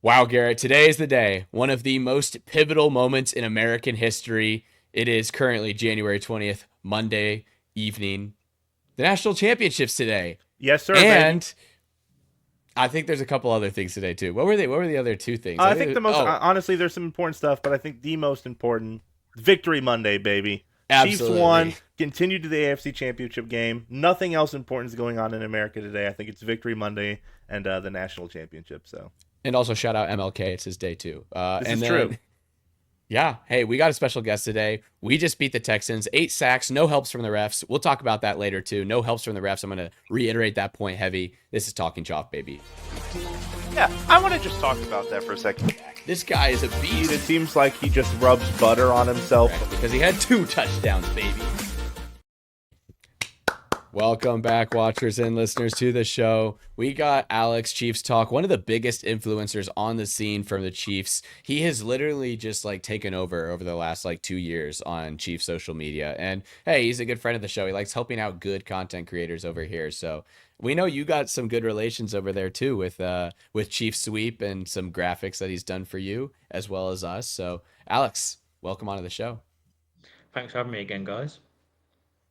Wow, Garrett, today is the day. One of the most pivotal moments in American history. It is currently January 20th, Monday evening. The national championships today. Yes, sir, baby. And I think there's a couple other things today too. What were they? What were the other two things? I think the most Oh, honestly, there's some important stuff, but I think the most important Victory Monday, baby. Chiefs absolutely. won, continued to the AFC Championship game. Nothing else important is going on in America today. I think it's Victory Monday and the national championship. So And also shout out MLK. It's his day too. this And is true. then yeah, hey, we got a special guest today. We just beat the Texans, 8 sacks, no helps from the refs. We'll talk about that later too. No helps from the refs. I'm going to reiterate that point heavy. This is Talking Chop, baby. Yeah, I want to just talk about that for a second. This guy is a It beast. seems like he just rubs butter on himself. Because he had 2 touchdowns, baby. Welcome back, watchers and listeners, to the show. We got Alex, Chiefs Talk, one of the biggest influencers on the scene from the Chiefs. He has literally just like taken over the last like 2 years on Chiefs social media. And hey, he's a good friend of the show. He likes helping out good content creators over here. So we know you got some good relations over there too with Chief Sweep and some graphics that he's done for you as well as us. So Alex, welcome onto the show. Thanks for having me again, guys.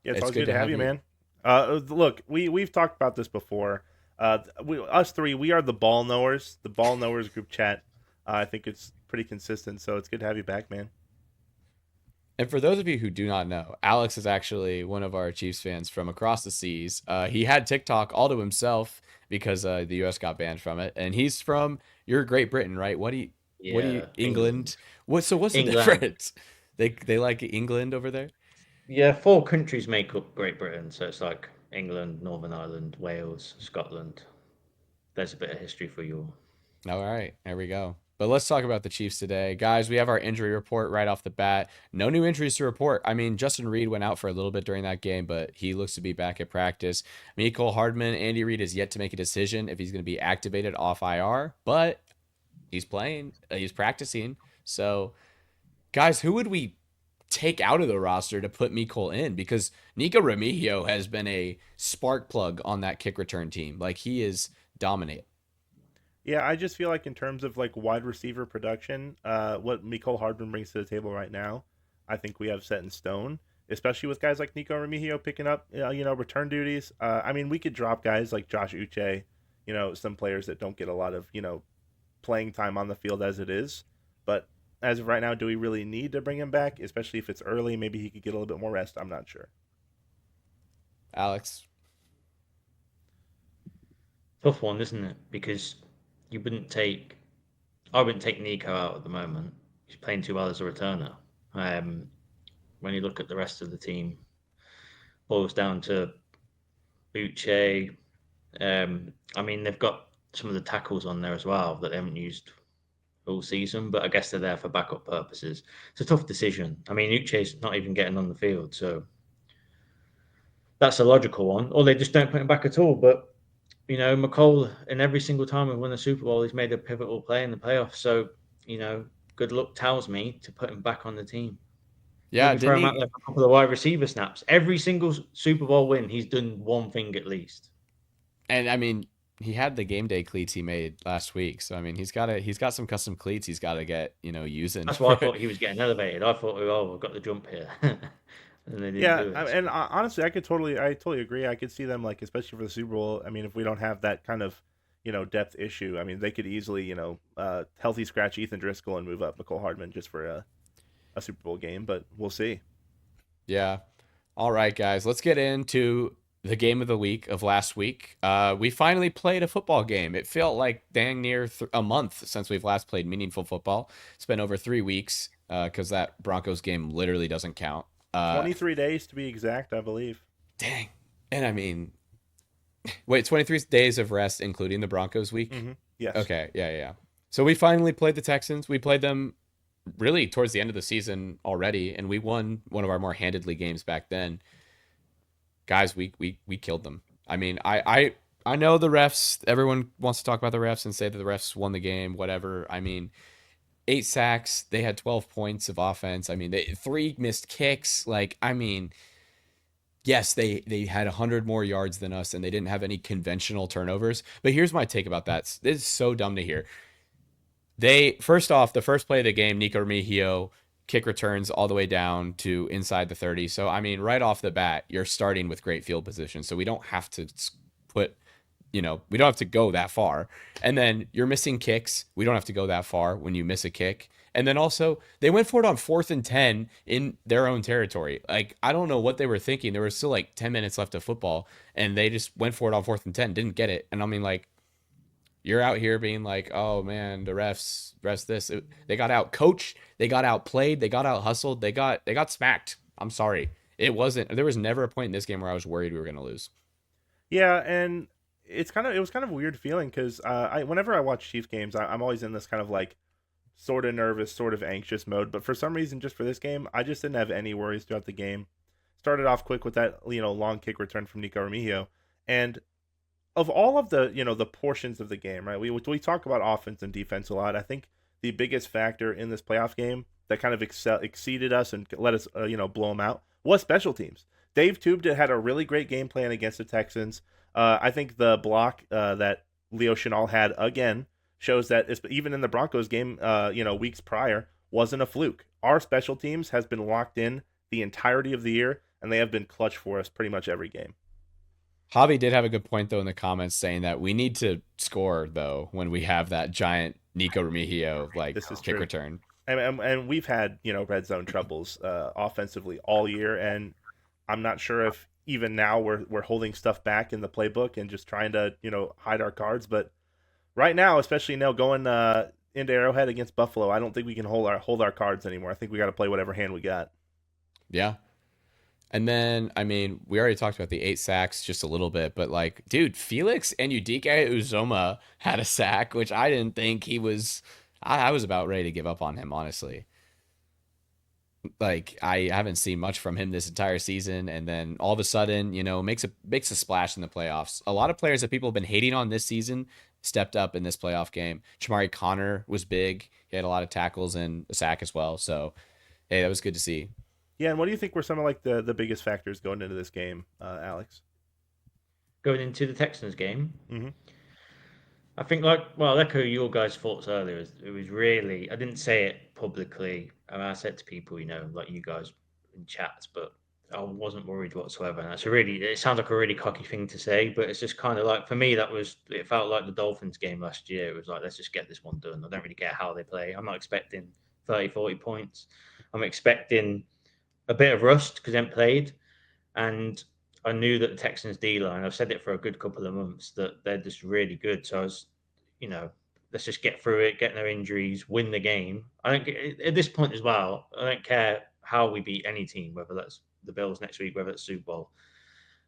Yeah, it's It's always good good to to have have you, you. man. Look, we've talked about this before. Us three, we are the ball knowers. The ball knowers group chat. I think it's pretty consistent, so it's good to have you back, man. And for those of you who do not know, Alex is actually one of our Chiefs fans from across the seas. He had TikTok all to himself because the U.S. got banned from it, and he's from your Great Britain, right? What do you Yeah, England? England. What's the England. difference? They like England over there. Yeah, four countries make up Great Britain, so it's like England, Northern Ireland, Wales, Scotland. There's a bit of history for you all. All right, there we go. But let's talk about the Chiefs today. Guys, we have our injury report right off the bat. No new injuries to report. I mean, Justin Reed went out for a little bit during that game, but he looks to be back at practice. Mecole Hardman, Andy Reid is yet to make a decision if he's going to be activated off IR, but he's playing, he's practicing. So, guys, who would we take out of the roster to put Mecole in? Because Nico Remigio has been a spark plug on that kick return team. Like, he is dominant. Yeah, I just feel like in terms of like wide receiver production, what Mecole Hardman brings to the table right now, I think we have set in stone. Especially with guys like Nico Remigio picking up, return duties. I mean, we could drop guys like Josh Uche, some players that don't get a lot of playing time on the field as it is. But as of right now, do we really need to bring him back? Especially if it's early, maybe he could get a little bit more rest. I'm not sure. Alex, Tough one, isn't it? Because you wouldn't take, I wouldn't take Nico out at the moment. He's playing too well as a returner. Um, when you look at the rest of the team, boils down to Uche. I mean, they've got some of the tackles on there as well that they haven't used all season, but I guess they're there for backup purposes. It's a tough decision. I mean, Uche's not even getting on the field, so that's a logical one. Or they just don't put him back at all. But McCall, in every single time we've won the Super Bowl, he's made a pivotal play in the playoffs. So, good luck tells me to put him back on the team. yeah, Maybe throw didn't him out he? there for a couple of wide receiver snaps. Every single Super Bowl win, he's done one thing at least. And I mean, he had the game day cleats he made last week. So I mean, he's got some custom cleats he's got to get using. That's why I thought he was getting elevated. I thought, oh, we've got the jump here. And they didn't Yeah, do it. and honestly, I totally agree. I could see them like, especially for the Super Bowl. I mean, if we don't have that kind of, depth issue, I mean, they could easily, healthy scratch Ethan Driscoll and move up Nicole Hardman just for a Super Bowl game. But we'll see. Yeah. All right, guys, let's get into the game of the week of last week. We finally played a football game. It felt like dang near a month since we've last played meaningful football. It's been over 3 weeks because that Broncos game literally doesn't count. 23 days to be exact, I believe. Dang. And I mean, wait, 23 days of rest, including the Broncos week? Yes. Okay. Yeah. Yeah. So we finally played the Texans. We played them really towards the end of the season already, and we won one of our more handedly games back then. Guys, we killed them. I mean, I know the refs. Everyone wants to talk about the refs and say that the refs won the game, whatever. I mean, 8 sacks. They had 12 points of offense. I mean, 3 missed kicks. Like, I mean, yes, they had 100 more yards than us, and they didn't have any conventional turnovers. But here's my take about that. This is so dumb to hear. They first off, the first play of the game, Nico Remigio kick returns all the way down to inside the 30. So I mean, right off the bat, you're starting with great field position. So we don't have to put, we don't have to go that far. And then you're missing kicks. We don't have to go that far when you miss a kick. And then also, they went for it on 4th and 10 in their own territory. Like, I don't know what they were thinking. There was still like 10 minutes left of football, and they just went for it on 4th and 10, didn't get it. And I mean, like, you're out here being like, oh man, the refs this. They got out coached, they got outplayed, they got out hustled, they got smacked. I'm sorry. There was never a point in this game where I was worried we were gonna lose. Yeah, and it was kind of a weird feeling because I whenever I watch Chiefs games, I'm always in this kind of like sort of nervous, sort of anxious mode. But for some reason, just for this game, I just didn't have any worries throughout the game. Started off quick with that long kick return from Nico Remigio, and of all of the the portions of the game, right? We talk about offense and defense a lot. I think the biggest factor in this playoff game that kind of exceeded us and let us blow them out was special teams. Dave Tube had a really great game plan against the Texans. I think the block that Leo Chenal had again shows that even in the Broncos game, weeks prior, wasn't a fluke. Our special teams has been locked in the entirety of the year, and they have been clutch for us pretty much every game. Javi did have a good point though in the comments saying that we need to score though when we have that giant Nico Remigio like This is kick true. return. And we've had red zone troubles offensively all year, and I'm not sure if even now we're holding stuff back in the playbook and just trying to hide our cards. But right now, especially now going into Arrowhead against Buffalo, I don't think we can hold our cards anymore. I think we got to play whatever hand we got. Yeah. And then, I mean, we already talked about the 8 sacks just a little bit, but like, dude, Felix and Udike Uzoma had a sack, which I didn't think he was. I was about ready to give up on him, honestly. Like, I haven't seen much from him this entire season, and then all of a sudden, makes a splash in the playoffs. A lot of players that people have been hating on this season stepped up in this playoff game. Chamari Connor was big; he had a lot of tackles and a sack as well. So, hey, that was good to see. Yeah, and what do you think were some of like the biggest factors going into this game, Alex? Going into the Texans game, Mm-hmm. I think, echo your guys' thoughts earlier. It was really, I didn't say it publicly. I mean, I said to people, like you guys in chats, but I wasn't worried whatsoever. And it sounds like a really cocky thing to say, but it's just kind of like, for me, it felt like the Dolphins game last year. It was like, let's just get this one done. I don't really care how they play. I'm not expecting 30, 40 points. I'm expecting a bit of rust because they haven't played. And I knew that the Texans D line, I've said it for a good couple of months, that they're just really good. So I was, let's just get through it, get no injuries, win the game. I don't get, at this point as well, I don't care how we beat any team, whether that's the Bills next week, whether it's Super Bowl.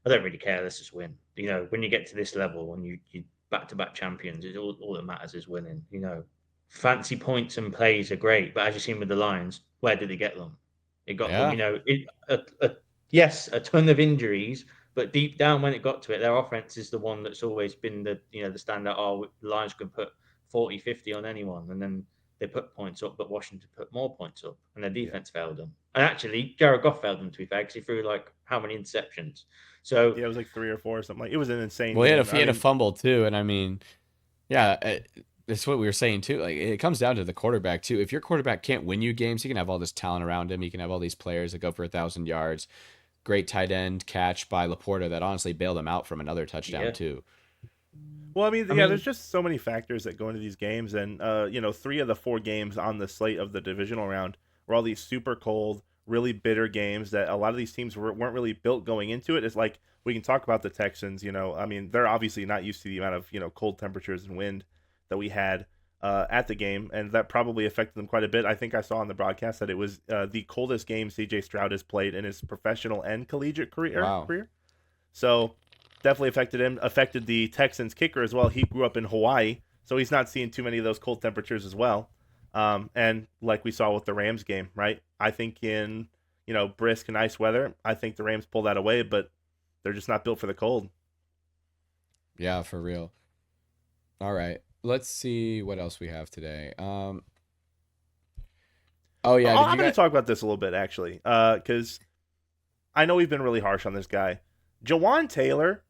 I don't really care. Let's just win. When you get to this level, when you back-to-back champions, all that matters is winning. Fancy points and plays are great, but as you've seen with the Lions, where did they get them? It got them, yes, a ton of injuries, but deep down when it got to it, their offense is the one that's always been the standout. Oh, the Lions can put 40, 50 on anyone, and then they put points up, but Washington put more points up, and their defense failed them. And actually, Jared Goff failed them, to be fair, because he threw like how many interceptions? So Yeah, it was like 3 or 4 or something. Like it was an insane. Well, game. he had a fumble too, and I mean, yeah, that's what we were saying too. Like, it comes down to the quarterback too. If your quarterback can't win you games, you can have all this talent around him. You can have all these players that go for 1,000 yards. Great tight end catch by Laporta that honestly bailed him out from another touchdown too. Well, I mean, there's just so many factors that go into these games, and 3 of the 4 games on the slate of the divisional round were all these super cold, really bitter games that a lot of these teams weren't really built going into it. It's like we can talk about the Texans. I mean, they're obviously not used to the amount of cold temperatures and wind that we had at the game, and that probably affected them quite a bit. I think I saw on the broadcast that it was the coldest game C.J. Stroud has played in his professional and collegiate career. Wow. So definitely affected him. Affected the Texans kicker as well. He grew up in Hawaii, so he's not seeing too many of those cold temperatures as well. And like we saw with the Rams game, right? I think in brisk and nice weather, I think the Rams pull that away, but they're just not built for the cold. Yeah, for real. All right. Let's see what else we have today. Oh yeah, I'm going to talk about this a little bit actually, because I know we've been really harsh on this guy. Jawan Taylor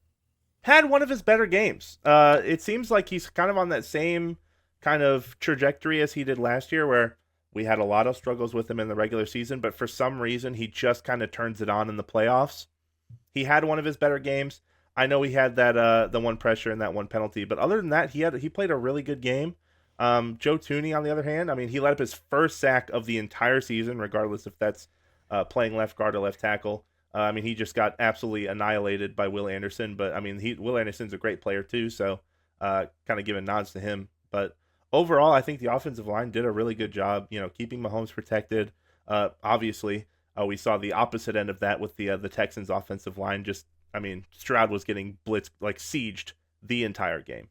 had one of his better games. It seems like he's kind of on that same kind of trajectory as he did last year, where we had a lot of struggles with him in the regular season, but for some reason he just kind of turns it on in the playoffs. He had one of his better games. I know he had that the one pressure and that one penalty, but other than that, he played a really good game. Joe Tooney, on the other hand, I mean, he let up his first sack of the entire season, regardless if that's playing left guard or left tackle. I mean, he just got absolutely annihilated by Will Anderson, but I mean, Will Anderson's a great player too, so kind of giving nods to him. But overall, I think the offensive line did a really good job, keeping Mahomes protected. Obviously, we saw the opposite end of that with the Texans offensive line. Just, I mean, Stroud was getting blitzed, like sieged the entire game.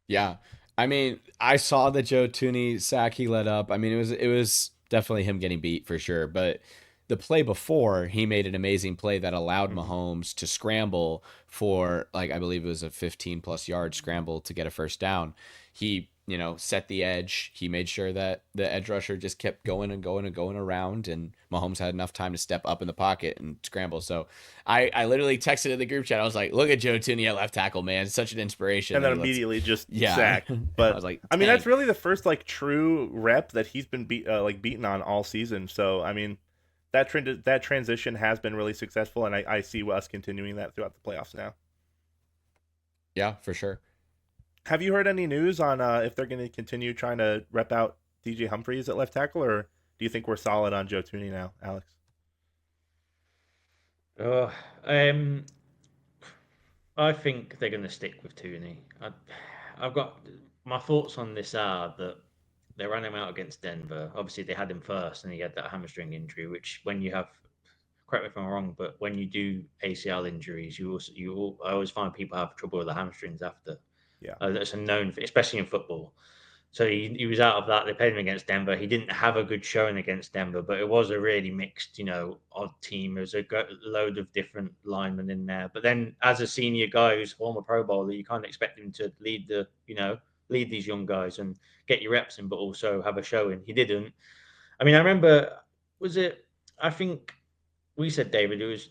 Yeah. I mean, I saw the Joe Tooney sack he let up. I mean, it was definitely him getting beat for sure. But the play before, he made an amazing play that allowed Mhm. Mahomes to scramble for, like, I believe it was a 15 plus yard scramble to get a first down. He, set the edge. He made sure that the edge rusher just kept going and going and going around, and Mahomes had enough time to step up in the pocket and scramble. So I literally texted in the group chat. I was like, look at Joe Tooney at left tackle, man. It's such an inspiration. And then Like, let's, immediately just yeah. sacked. I But was like, I mean, dang. that's really the first like true rep that he's been beaten on all season. So I mean, that transition has been really successful, and I see us continuing that throughout the playoffs now. Yeah, for sure. Have you heard any news on if they're going to continue trying to rep out DJ Humphries at left tackle, or do you think we're solid on Joe Tooney now, Alex? Oh, um, I think they're going to stick with Tooney. I've got my thoughts on this are that they ran him out against Denver. Obviously, they had him first, and he had that hamstring injury. Which, when you have, correct me if I'm wrong, but when you do ACL injuries, I always find people have trouble with the hamstrings after. Yeah. That's a known, especially in football. So he was out of that. They played him against Denver. He didn't have a good showing against Denver, but it was a really mixed, odd team. There was a load of different linemen in there. But then, as a senior guy who's former Pro Bowler, you kind of expect him to lead these young guys and get your reps in, but also have a showing. He didn't. I mean, I remember, was it? I think we said, David. It was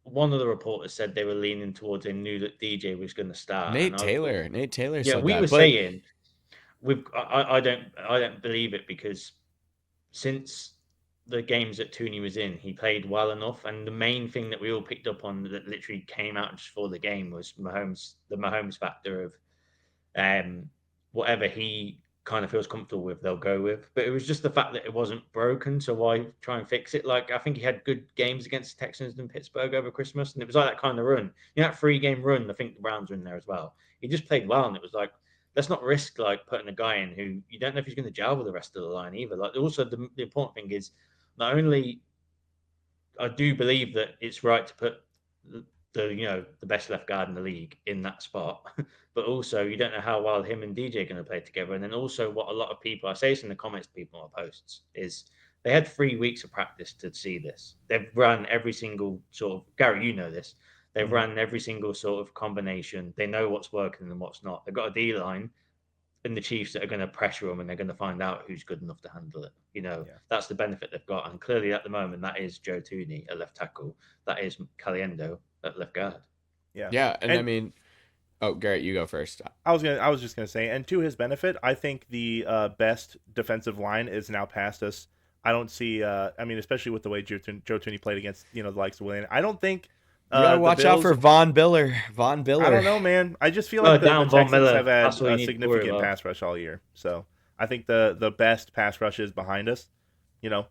one of the reporters said they were leaning towards. They knew that DJ was going to start, and Nate Taylor yeah, said we were that, but saying I don't believe it because since the games that Tooney was in, he played well enough. And the main thing that we all picked up on that literally came out just for the game was the Mahomes factor of um, whatever he kind of feels comfortable with, they'll go with. But it was just the fact that it wasn't broken, so why try and fix it? Like I think he had good games against the Texans and Pittsburgh over Christmas, and it was like that kind of run. That 3 game run. I think the Browns were in there as well. He just played well, and it was like let's not risk like putting a guy in who you don't know if he's going to gel with the rest of the line either. Like also the important thing is not only I do believe that it's right to put the best left guard in the league in that spot, but also you don't know how well him and DJ are going to play together. And then also what a lot of people I say this in the comments, to people on my posts is they had 3 weeks of practice to see this. They've run every single sort of Gary, you know this. They've Mhm. run every single sort of combination. They know what's working and what's not. They've got a D line and the Chiefs that are going to pressure them and they're going to find out who's good enough to handle it. Yeah. That's the benefit they've got. And clearly at the moment, that is Joe Tooney at left tackle. That is Caliendo at left guard. Yeah. yeah, and I And mean, oh, Garrett, you go first. I was just gonna say, and to his benefit, I think the best defensive line is now past us. I don't see. I mean, especially with the way Joe Tooney played against the likes of William. I don't think You gotta the watch out Bills. for Von Biller. Von I don't Biller. know, man. I just feel Oh, like the down Von Texans Miller. have had That's all you a need to worry significant about. pass rush all year. So I think the best pass rush is behind us.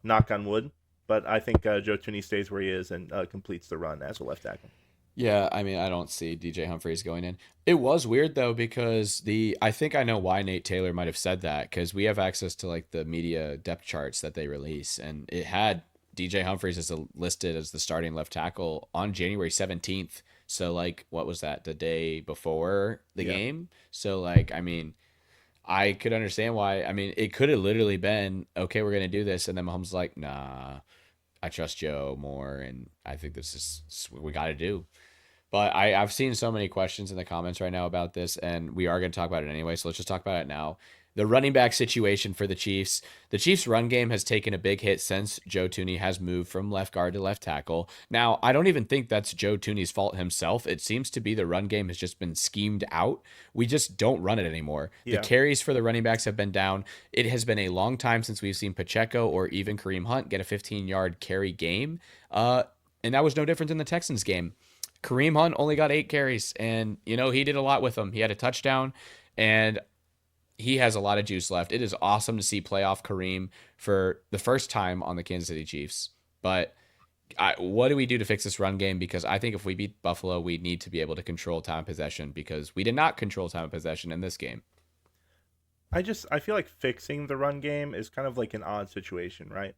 Knock on wood. But I think Joe Tooney stays where he is and completes the run as a left tackle. Yeah, I mean, I don't see DJ Humphries going in. It was weird though because I think I know why Nate Taylor might have said that because we have access to like the media depth charts that they release, and it had DJ Humphries listed as the starting left tackle on January 17th. So like, what was that? The day before the Yeah. game. So like, I mean, I could understand why. I mean, it could have literally been okay. We're gonna do this, and then Mahomes like, nah, I trust Joe more, and I think this is what we got to do. But I've seen so many questions in the comments right now about this, and we are going to talk about it anyway. So let's just talk about it now. The running back situation for the Chiefs' run game has taken a big hit since Joe Tooney has moved from left guard to left tackle. Now, I don't even think that's Joe Tooney's fault himself. It seems to be the run game has just been schemed out. We just don't run it anymore. The Yeah. carries for the running backs have been down. It has been a long time since we've seen Pacheco or even Kareem Hunt get a 15-yard carry game. And that was no different in the Texans game. Kareem Hunt only got 8 carries, and he did a lot with them. He had a touchdown, and he has a lot of juice left. It is awesome to see playoff Kareem for the first time on the Kansas City Chiefs. But what do we do to fix this run game? Because I think if we beat Buffalo, we need to be able to control time of possession, because we did not control time of possession in this game. I feel like fixing the run game is kind of like an odd situation, right?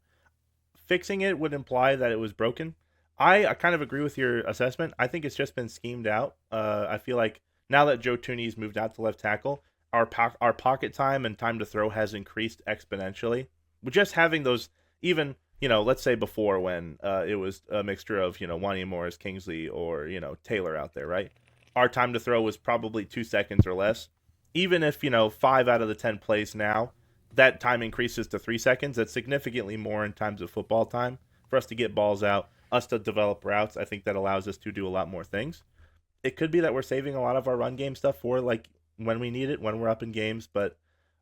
Fixing it would imply that it was broken. I kind of agree with your assessment. I think it's just been schemed out. I feel like now that Joe Tooney's moved out to left tackle, our pocket time and time to throw has increased exponentially. With just having those, even let's say before when it was a mixture of Wanya Morris, Kingsley, or Taylor out there, right? Our time to throw was probably 2 seconds or less. Even if 5 out of the 10 plays now, that time increases to 3 seconds. That's significantly more in times of football time for us to get balls out, us to develop routes. I think that allows us to do a lot more things. It could be that we're saving a lot of our run game stuff for like when we need it, when we're up in games. But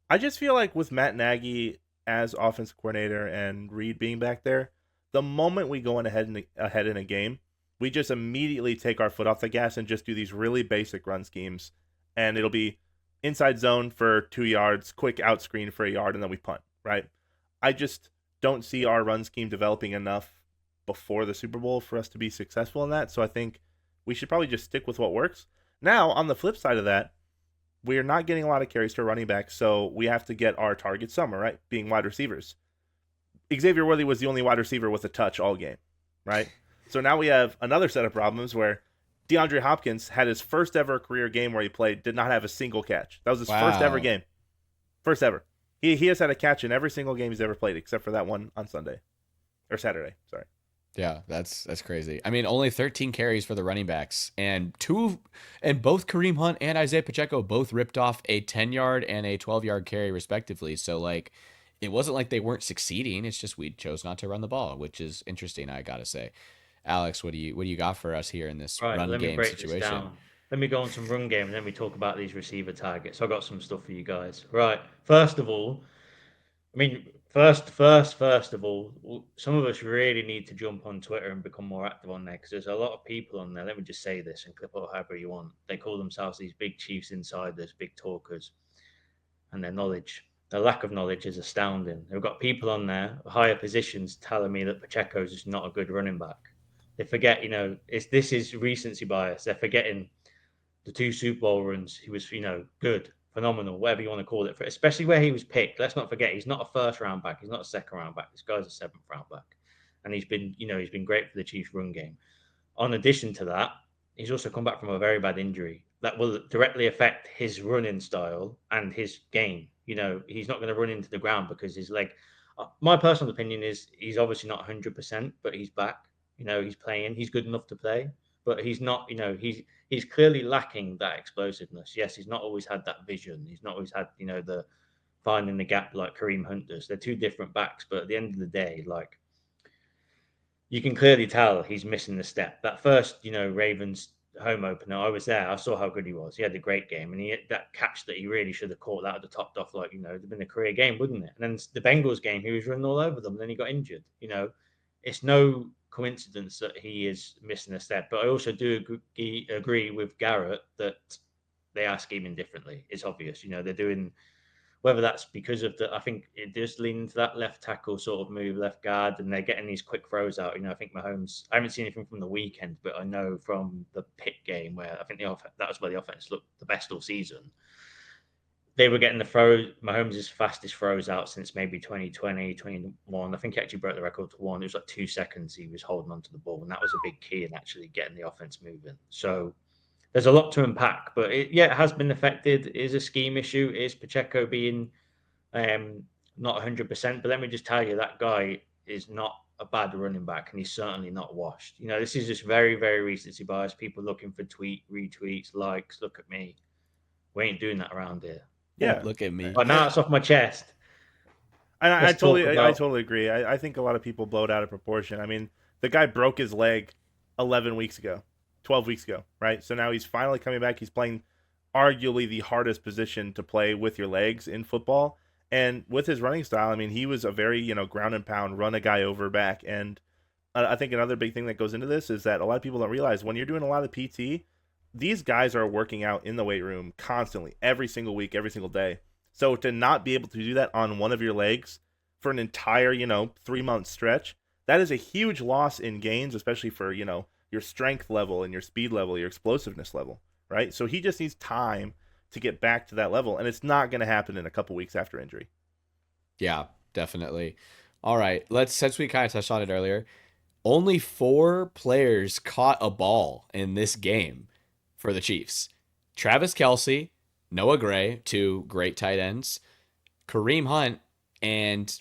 I just feel like with Matt Nagy as offensive coordinator and Reed being back there, the moment we go ahead in a game, we just immediately take our foot off the gas and just do these really basic run schemes, and it'll be inside zone for 2 yards, quick out screen for a yard, and then we punt, right? I just don't see our run scheme developing enough before the Super Bowl for us to be successful in that. So I think we should probably just stick with what works. Now, on the flip side of that, we're not getting a lot of carries to running back, so we have to get our targets somewhere, right? Being wide receivers. Xavier Worthy was the only wide receiver with a touch all game, right? So now we have another set of problems where DeAndre Hopkins had his first ever career game where he played, did not have a single catch. That was his first ever game. First ever. He has had a catch in every single game he's ever played, except for that one on Sunday. Or Saturday, sorry. Yeah, that's crazy. I mean, only 13 carries for the running backs, and both Kareem Hunt and Isaiah Pacheco both ripped off a 10-yard and a 12-yard carry respectively. So like, it wasn't like they weren't succeeding. It's just we chose not to run the ball, which is interesting, I gotta say. Alex, what do you got for us here in this Right, run let me game break situation? this down. Let me go on some run game and then we talk about these receiver targets. I've got some stuff for you guys. Right, first of all, I mean, first of all, some of us really need to jump on Twitter and become more active on there because there's a lot of people on there. Let me just say this and clip it however you want. They call themselves these big Chiefs insiders, big talkers, and their lack of knowledge is astounding. They've got people on there, higher positions, telling me that Pacheco's is not a good running back. They forget, this is recency bias. They're forgetting the 2 Super Bowl runs. He was, good, phenomenal, whatever you want to call it, especially where he was picked. Let's not forget, he's not a first round back. He's not a second round back. This guy's a 7th round back. And he's been great for the Chiefs run game. On addition to that, he's also come back from a very bad injury that will directly affect his running style and his game. He's not going to run into the ground because his leg. My personal opinion is he's obviously not 100%, but he's back. He's playing. He's good enough to play, but he's not. He's clearly lacking that explosiveness. Yes, he's not always had that vision. He's not always had the finding the gap like Kareem Hunt does. They're two different backs, but at the end of the day, like you can clearly tell he's missing the step. That first, Ravens home opener, I was there. I saw how good he was. He had a great game, and he had that catch that he really should have caught that at the top off. Like it'd been a career game, wouldn't it? And then the Bengals game, he was running all over them, and then he got injured. It's no coincidence that he is missing a step. But I also do agree with Garrett that they are scheming differently. It's obvious. They're doing. Whether that's because of I think it does lean into that left tackle sort of move, left guard, and they're getting these quick throws out. I think Mahomes, I haven't seen anything from the weekend, but I know from the Pitt game where I think that was where the offense looked the best all season. They were getting Mahomes' fastest throws out since maybe 2020, 21. I think he actually broke the record to one. It was like 2 seconds he was holding onto the ball, and that was a big key in actually getting the offense moving. So there's a lot to unpack, but it has been affected. It is a scheme issue. It is Pacheco being not 100%, but let me just tell you, that guy is not a bad running back, and he's certainly not washed. This is just very, very recency bias. People looking for retweets, likes. Look at me. We ain't doing that around here. Yeah. Look at me. But now it's off my chest. And Let's talk I about. totally agree. I think a lot of people blow it out of proportion. I mean, the guy broke his leg 11 weeks ago, 12 weeks ago, right? So now he's finally coming back. He's playing arguably the hardest position to play with your legs in football. And with his running style, I mean, he was a very, ground and pound, run a guy over back. And I think another big thing that goes into this is that a lot of people don't realize when you're doing a lot of PT, these guys are working out in the weight room constantly, every single week, every single day. So to not be able to do that on one of your legs for an entire, 3 month stretch, that is a huge loss in gains, especially for, your strength level and your speed level, your explosiveness level, right? So he just needs time to get back to that level, and it's not going to happen in a couple weeks after injury. Yeah, definitely. All right, since we kind of touched on it earlier, only 4 players caught a ball in this game for the Chiefs. Travis Kelce, Noah Gray, 2 great tight ends, Kareem Hunt, and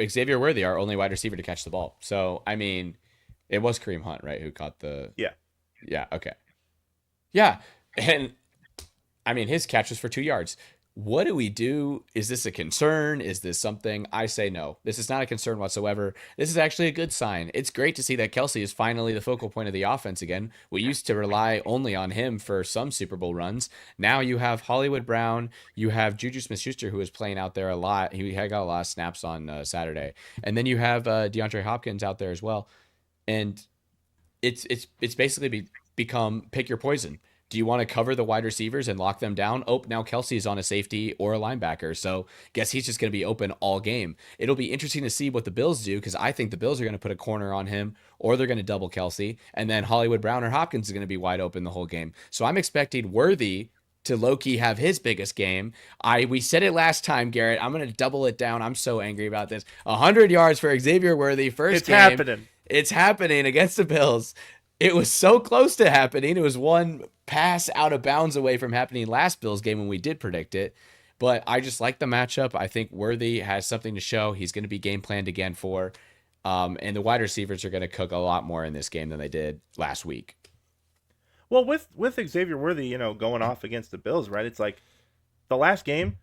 Xavier Worthy, our only wide receiver to catch the ball. So, I mean, it was Kareem Hunt, right, who caught the... Yeah. Yeah, okay. Yeah, and, I mean, his catch was for 2 yards. What do we do? Is this a concern? Is this something? I say no. This is not a concern whatsoever. This is actually a good sign. It's great to see that Kelce is finally the focal point of the offense again. We used to rely only on him for some Super Bowl runs. Now you have Hollywood Brown. You have Juju Smith-Schuster, who was playing out there a lot. He had got a lot of snaps on Saturday. And then you have DeAndre Hopkins out there as well. And it's basically become pick your poison. Do you want to cover the wide receivers and lock them down? Oh, now Kelce is on a safety or a linebacker, so guess he's just going to be open all game. It'll be interesting to see what the Bills do, because I think the Bills are going to put a corner on him, or they're going to double Kelce, and then Hollywood Brown or Hopkins is going to be wide open the whole game. So I'm expecting Worthy to low-key have his biggest game. We said it last time, Garrett. I'm going to double it down. I'm so angry about this. 100 yards for Xavier Worthy, first game. Happening. It's happening against the Bills. It was so close to happening. It was one pass out of bounds away from happening last Bills game when we did predict it. But I just like the matchup. I think Worthy has something to show. He's going to be game planned again for. And the wide receivers are going to cook a lot more in this game than they did last week. Well, with Xavier Worthy, going off against the Bills, right? It's like the last game.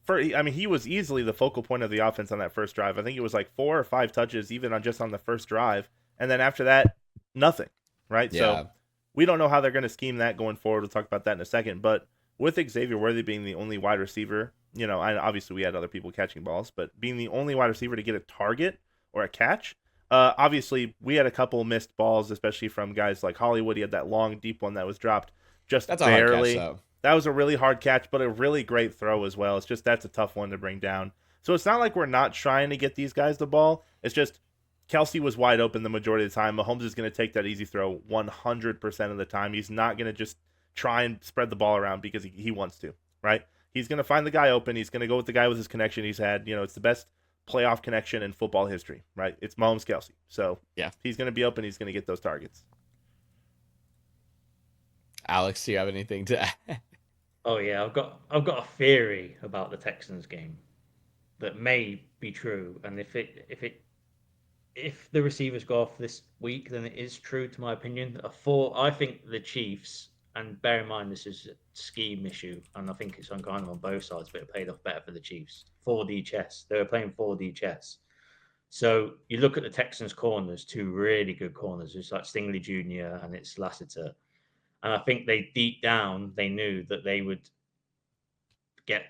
He was easily the focal point of the offense on that first drive. I think it was like 4 or 5 touches, even on the first drive, and then after that, nothing. Right? Yeah. So we don't know how they're going to scheme that going forward. We'll talk about that in a second. But with Xavier Worthy being the only wide receiver, and obviously we had other people catching balls, but being the only wide receiver to get a target or a catch, obviously we had a couple missed balls, especially from guys like Hollywood. He had that long, deep one that was dropped just That's barely. a hard catch, though. That was a really hard catch, but a really great throw as well. It's just that's a tough one to bring down. So it's not like we're not trying to get these guys the ball. It's just Kelce was wide open the majority of the time. Mahomes is going to take that easy throw 100% of the time. He's not going to just try and spread the ball around because he wants to, right? He's going to find the guy open. He's going to go with the guy with his connection he's had. It's the best playoff connection in football history, right? It's Mahomes Kelce. So yeah, he's going to be open. He's going to get those targets. Alex, do you have anything to add? Oh yeah, I've got a theory about the Texans game that may be true, and if the receivers go off this week, then it is true to my opinion. I think the Chiefs, and bear in mind this is a scheme issue, and I think it's on kind of on both sides, but it played off better for the Chiefs. 4D chess. They were playing 4D chess. So you look at the Texans corners, 2 really good corners. It's like Stingley Jr. and it's Lassiter. And I think deep down, they knew that they would get,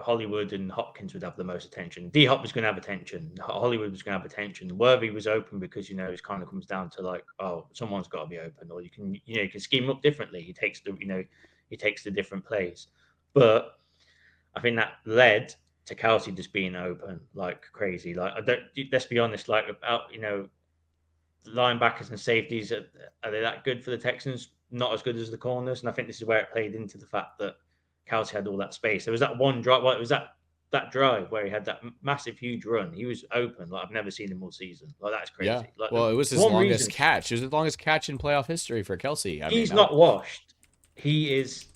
Hollywood and Hopkins would have the most attention. D-Hop was going to have attention. Hollywood was going to have attention. Worthy was open because, it kind of comes down to like, oh, someone's got to be open, or you can scheme up differently. He takes the different plays. But I think that led to Kelce just being open like crazy. Like, let's be honest, like about, linebackers and safeties, are they that good for the Texans? Not as good as the corners. And I think this is where it played into the fact that Kelce had all that space. There was that one drive. Well, it was that drive where he had that massive, huge run. He was open. Like I've never seen him all season. Like that's crazy. Yeah. Like, Well, it was his longest catch. It was the longest catch in playoff history for Kelce. He's not washed. He is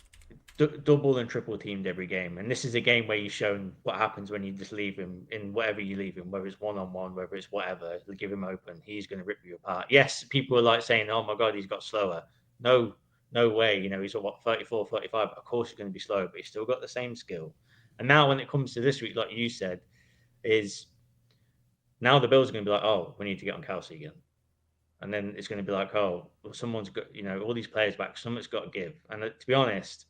double and triple teamed every game. And this is a game where he's shown what happens when you just leave him in whatever you leave him, whether it's one-on-one, whether it's whatever, give him open. He's going to rip you apart. Yes, people are like saying, oh my God, he's got slower. No way. He's at 34, 35. Of course he's going to be slow, but he's still got the same skill. And now when it comes to this week, like you said, is now the Bills are going to be like, oh, we need to get on Kelsey again. And then it's going to be like, oh, well, someone's got, all these players back, someone's got to give. And to be honest,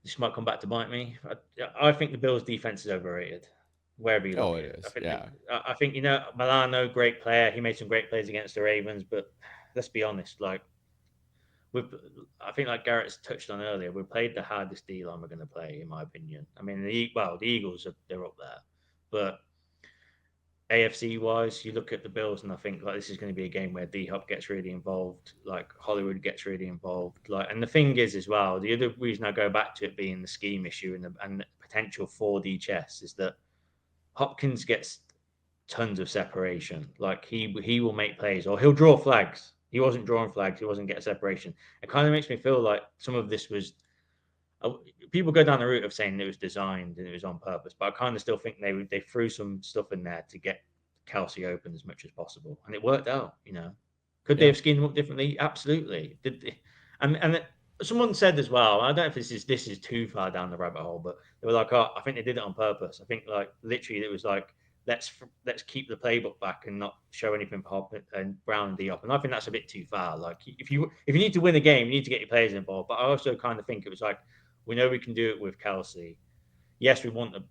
this might come back to bite me. I think the Bills' defense is overrated, wherever you Oh, look it at it. is. Yeah. I think Milano, great player. He made some great plays against the Ravens, but let's be honest, like I think like Garrett's touched on earlier, we played the hardest D line we're going to play, in my opinion. I mean, the Eagles they're up there, but AFC wise, you look at the Bills, and I think like this is going to be a game where D Hop gets really involved, like Hollywood gets really involved, like. And the thing is, as well, the other reason I go back to it being the scheme issue and the potential 4D chess is that Hopkins gets tons of separation. Like he will make plays, or he'll draw flags. He wasn't drawing flags. He wasn't getting separation. It kind of makes me feel like some of this was. People go down the route of saying it was designed and it was on purpose, but I kind of still think they threw some stuff in there to get Kelsey open as much as possible, and it worked out. Could they have schemed him up differently? Absolutely. Did they, and someone said as well. I don't know if this is too far down the rabbit hole, but they were like, "Oh, I think they did it on purpose." I think like literally it was like let's keep the playbook back and not show anything for Hop and Brown and Diop. And I think that's a bit too far. Like if you need to win a game, you need to get your players involved. But I also kind of think it was like we know we can do it with Kelsey. Yes, we wanted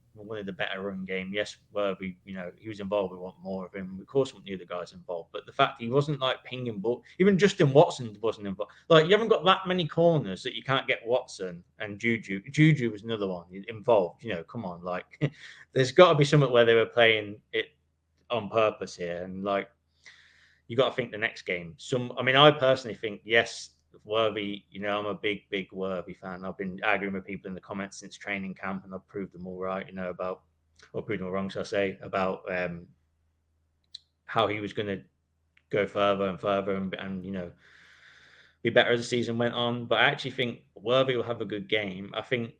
a better run game. Yes, Worthy, he was involved. We want more of him. Of course, we want the other guys involved. But the fact he wasn't like pinging ball, even Justin Watson wasn't involved. Like you haven't got that many corners that you can't get Watson and Juju. Juju was another one involved. Come on, like there's got to be something where they were playing it on purpose here, and like you got to think the next game. I personally think yes. Worthy, I'm a big Worthy fan. I've been arguing with people in the comments since training camp, and I've proved them all right, or proved them all wrong, shall I say, about how he was going to go further and further and be better as the season went on. But I actually think Worthy will have a good game. I think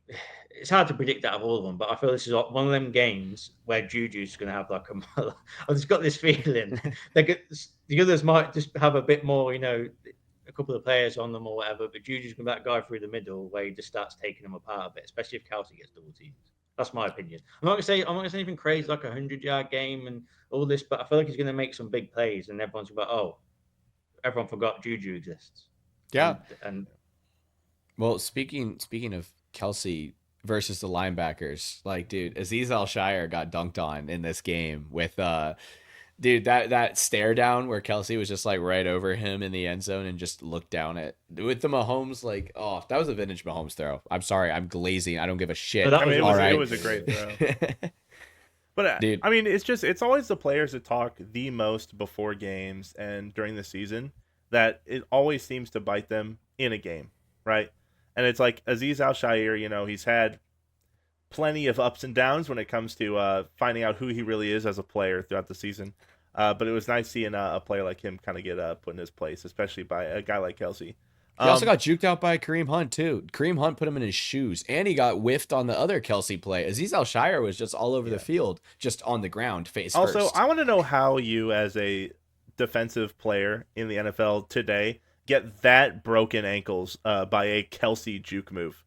it's hard to predict out of all of them, but I feel this is one of them games where Juju's going to have like I've just got this feeling the others might just have a bit more, a couple of players on them or whatever, but Juju's going to be that guy through the middle where he just starts taking them apart a bit, especially if Kelsey gets double teamed. That's my opinion. I'm not going to say anything crazy like a 100-yard game and all this, but I feel like he's going to make some big plays, and everyone's going to be like, oh, everyone forgot Juju exists. Yeah. And well, speaking of Kelsey versus the linebackers, like, dude, Azeez Al-Shire got dunked on in this game with dude, that stare down where Kelsey was just like right over him in the end zone and just looked down at with the Mahomes, like, oh, that was a vintage Mahomes throw. I'm sorry, I'm glazing. I don't give a shit. It was a great throw. But dude, it's always the players that talk the most before games and during the season that it always seems to bite them in a game, right? And it's like Azeez Al-Shire, he's had plenty of ups and downs when it comes to finding out who he really is as a player throughout the season. But it was nice seeing a player like him kind of get put in his place, especially by a guy like Kelsey. He also got juked out by Kareem Hunt, too. Kareem Hunt put him in his shoes, and he got whiffed on the other Kelsey play. Azeez Al-Shire was just all over the field, just on the ground, face first. Also, I want to know how you, as a defensive player in the NFL today, get that broken ankles by a Kelsey juke move.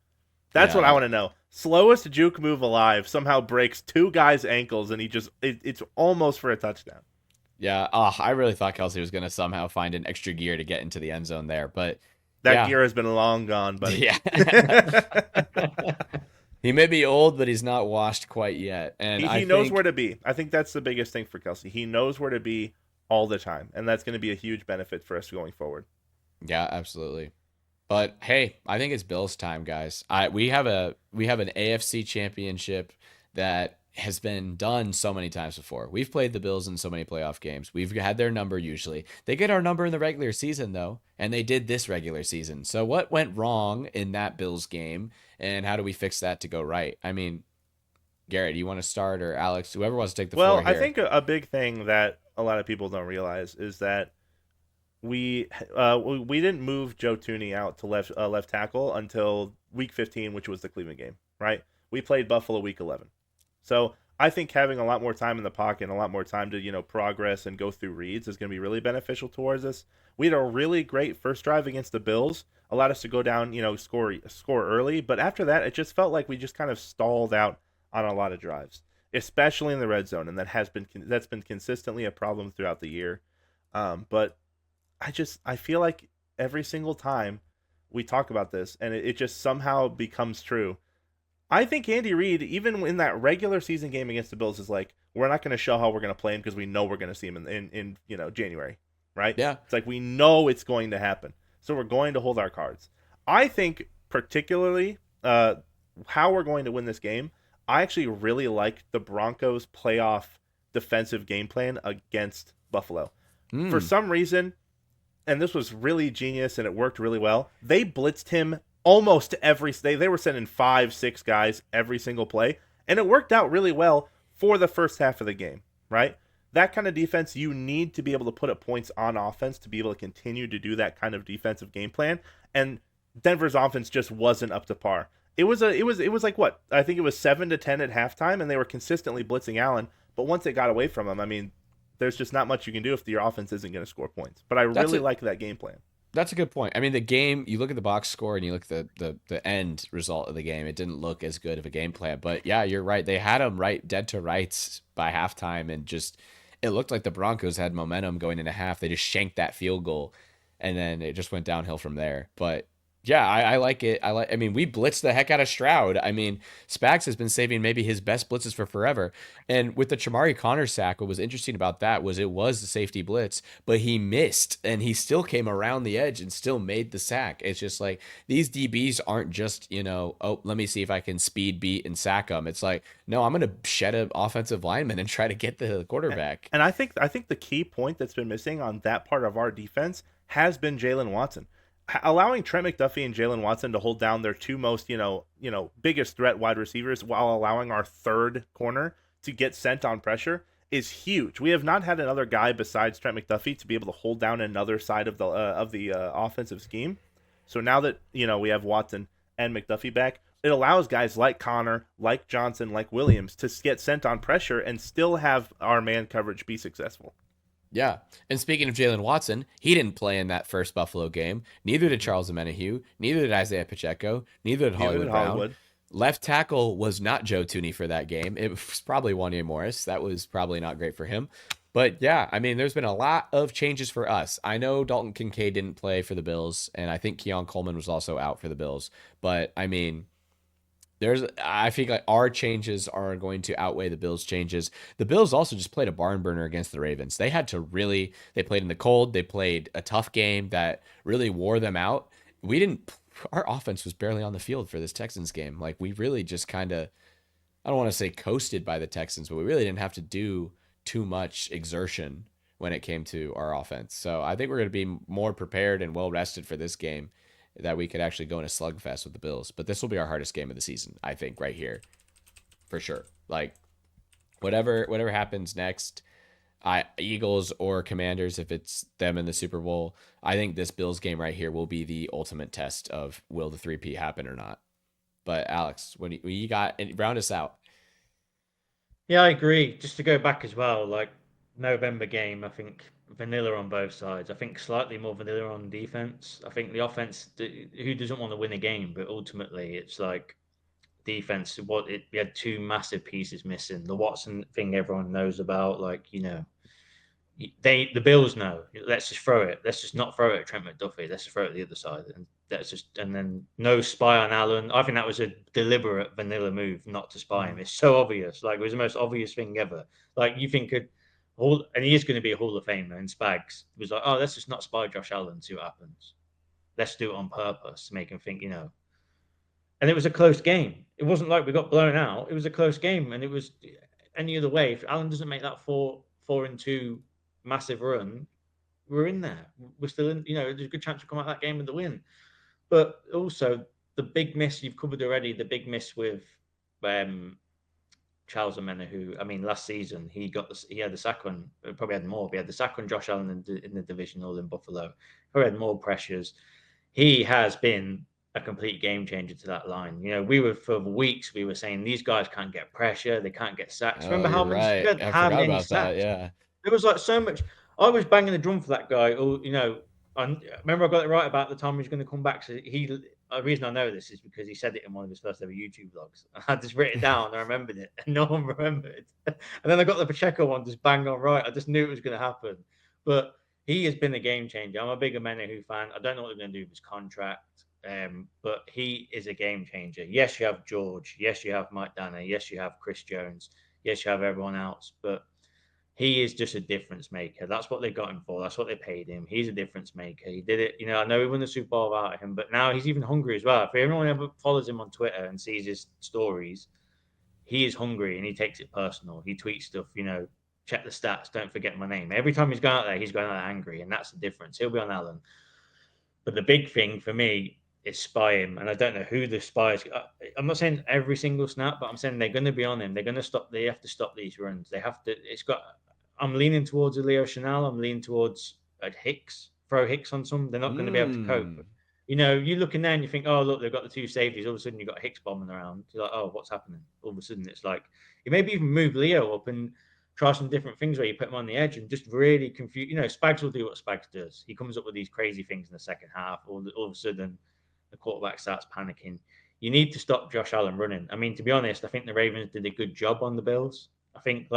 That's what I want to know. Slowest juke move alive somehow breaks two guys' ankles, and it's almost for a touchdown. Yeah, I really thought Kelsey was going to somehow find an extra gear to get into the end zone there, but that gear has been long gone, buddy. Yeah. He may be old, but he's not washed quite yet. And he knows where to be. I think that's the biggest thing for Kelsey. He knows where to be all the time, and that's going to be a huge benefit for us going forward. Yeah, absolutely. But hey, I think it's Bills time, guys. We have an AFC championship that has been done so many times before. We've played the Bills in so many playoff games. We've had their number usually. They get our number in the regular season though, and they did this regular season. So what went wrong in that Bills game, and how do we fix that to go right? I mean, Garrett, you want to start, or Alex, whoever wants to take the floor here? Well, I think a big thing that a lot of people don't realize is that we didn't move Joe Thuney out to left tackle until week 15, which was the Cleveland game, right? We played Buffalo week 11. So I think having a lot more time in the pocket and a lot more time to, progress and go through reads is going to be really beneficial towards us. We had a really great first drive against the Bills, allowed us to go down, score early, but after that, it just felt like we just kind of stalled out on a lot of drives, especially in the red zone, and that's been consistently a problem throughout the year. But I feel like every single time we talk about this, and it just somehow becomes true. I think Andy Reid, even in that regular season game against the Bills, is like, we're not going to show how we're going to play him because we know we're going to see him in January, right? Yeah. It's like we know it's going to happen, so we're going to hold our cards. I think particularly how we're going to win this game. I actually really like the Broncos' playoff defensive game plan against Buffalo. For some reason, and this was really genius and it worked really well, they blitzed him almost every they were sending 5-6 guys every single play, and it worked out really well for the first half of the game, right? That kind of defense, you need to be able to put up points on offense to be able to continue to do that kind of defensive game plan, and Denver's offense just wasn't up to par. It was like what? I think it was 7-10 at halftime, and they were consistently blitzing Allen, but once it got away from him, I mean, there's just not much you can do if your offense isn't going to score points. But I really like that game plan. That's a good point. I mean, the game, you look at the box score and you look at the end result of the game, it didn't look as good of a game plan. But yeah, you're right. They had them dead to rights by halftime, and just it looked like the Broncos had momentum going into half. They just shanked that field goal, and then it just went downhill from there. But yeah, I like it. I mean, we blitzed the heck out of Stroud. I mean, Spags has been saving maybe his best blitzes for forever. And with the Chamari Connor sack, what was interesting about that was it was the safety blitz, but he missed and he still came around the edge and still made the sack. It's just like these DBs aren't just, oh, let me see if I can speed beat and sack them. It's like, no, I'm going to shed an offensive lineman and try to get the quarterback. And I think the key point that's been missing on that part of our defense has been Jalen Watson. Allowing Trent McDuffie and Jalen Watson to hold down their two most, biggest threat wide receivers while allowing our third corner to get sent on pressure is huge. We have not had another guy besides Trent McDuffie to be able to hold down another side of the offensive scheme. So now that, we have Watson and McDuffie back, it allows guys like Connor, like Johnson, like Williams to get sent on pressure and still have our man coverage be successful. Yeah. And speaking of Jalen Watson, he didn't play in that first Buffalo game. Neither did Charles Omenihu. Neither did Isaiah Pacheco. Neither did Hollywood Brown. Left tackle was not Joe Thuney for that game. It was probably Wanya Morris. That was probably not great for him. But yeah, I mean, there's been a lot of changes for us. I know Dalton Kincaid didn't play for the Bills, and I think Keon Coleman was also out for the Bills. But I mean, I think like our changes are going to outweigh the Bills' changes. The Bills also just played a barn burner against the Ravens. They played in the cold. They played a tough game that really wore them out. Our offense was barely on the field for this Texans game. Like we really just kind of, I don't want to say coasted by the Texans, but we really didn't have to do too much exertion when it came to our offense. So I think we're going to be more prepared and well rested for this game, that we could actually go in a slugfest with the Bills. But this will be our hardest game of the season, I think, right here. For sure. Like, whatever happens next, Eagles or Commanders, if it's them in the Super Bowl, I think this Bills game right here will be the ultimate test of will the 3P happen or not. But Alex, when you got, round us out. Yeah, I agree. Just to go back as well, like November game, I think vanilla on both sides. I think slightly more vanilla on defense. I think the offense, who doesn't want to win a game, but ultimately it's like defense. We had two massive pieces missing. The Watson thing everyone knows about, like the Bills know. Let's just throw it. Let's just not throw it at Trent McDuffie. Let's just throw it at the other side, and then no spy on Allen. I think that was a deliberate vanilla move not to spy him. It's so obvious. Like it was the most obvious thing ever. Like you think and he is going to be a Hall of Famer. And Spags was like, oh, let's just not spy Josh Allen, see what happens. Let's do it on purpose to make him think, And it was a close game. It wasn't like we got blown out. It was a close game, and it was any other way. If Allen doesn't make that 4-2 massive run, we're in there. We're still in. There's a good chance we'll come out of that game with the win. But also the big miss you've covered already. The big miss with Charles Omenihu. I mean, last season he had the sack on. Probably had more. But he had the sack on Josh Allen in the divisional in Buffalo. Probably had more pressures. He has been a complete game changer to that line. We were for weeks we were saying these guys can't get pressure, they can't get sacks. Oh, Remember you're how many we right. had I hardly forgot any about that. sacks? Yeah. There was like so much. I was banging the drum for that guy. I remember I got it right about the time he was going to come back. So the reason I know this is because he said it in one of his first ever YouTube vlogs. I just wrote it down and I remembered it, and no one remembered. And then I got the Pacheco one just bang on right. I just knew it was going to happen. But he has been a game changer. I'm a bigger Menahu fan. I don't know what they're going to do with his contract, but he is a game changer. Yes, you have George. Yes, you have Mike Danner. Yes, you have Chris Jones. Yes, you have everyone else. But he is just a difference maker. That's what they got him for. That's what they paid him. He's a difference maker. He did it. I know he won the Super Bowl without him, but now he's even hungry as well. If everyone ever follows him on Twitter and sees his stories, he is hungry and he takes it personal. He tweets stuff, check the stats. Don't forget my name. Every time he's going out there, he's going out there angry, and that's the difference. He'll be on Allen. But the big thing for me is spy him, and I don't know who the spies. I'm not saying every single snap, but I'm saying they're going to be on him. They're going to stop. They have to stop these runs. They have to. It's got. I'm leaning towards a Leo Chanel. I'm leaning towards Hicks. Throw Hicks on some. They're not going to be able to cope. You look in there and you think, oh look, they've got the two safeties. All of a sudden, you've got Hicks bombing around. You're like, oh, what's happening? All of a sudden, it's like you maybe even move Leo up and try some different things where you put him on the edge and just really confuse. Spags will do what Spags does. He comes up with these crazy things in the second half. All of a sudden, the quarterback starts panicking. You need to stop Josh Allen running. I mean, to be honest, I think the Ravens did a good job on the Bills. I think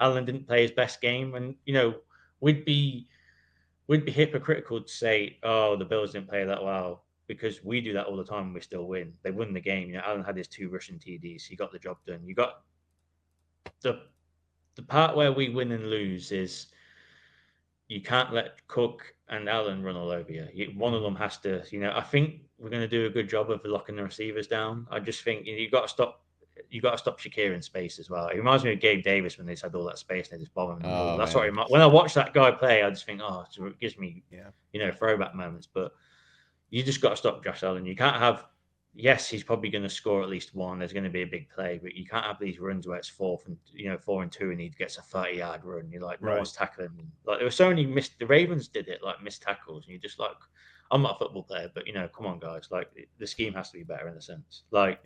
Allen didn't play his best game, and we'd be hypocritical to say, oh, the Bills didn't play that well, because we do that all the time and we still win. They won the game. Allen had his 2 rushing TDs. He got the job done. You got the part where we win and lose is you can't let Cook and Allen run all over you. One of them has to, I think we're going to do a good job of locking the receivers down. I just think you've got to stop Shakir in space as well. It reminds me of Gabe Davis when they had all that space and they just bombing the ball. That's what when I watch that guy play, I just think, it gives me, throwback moments. But you just got to stop Josh Allen. You can't have, yes, he's probably going to score at least one. There's going to be a big play, but you can't have these runs where it's 4 and 2, and he gets a 30-yard run. You're like, no one's tackling him. Like there were so many the Ravens did it, like missed tackles, and you're just like, I'm not a football player, but come on, guys, like the scheme has to be better in a sense. But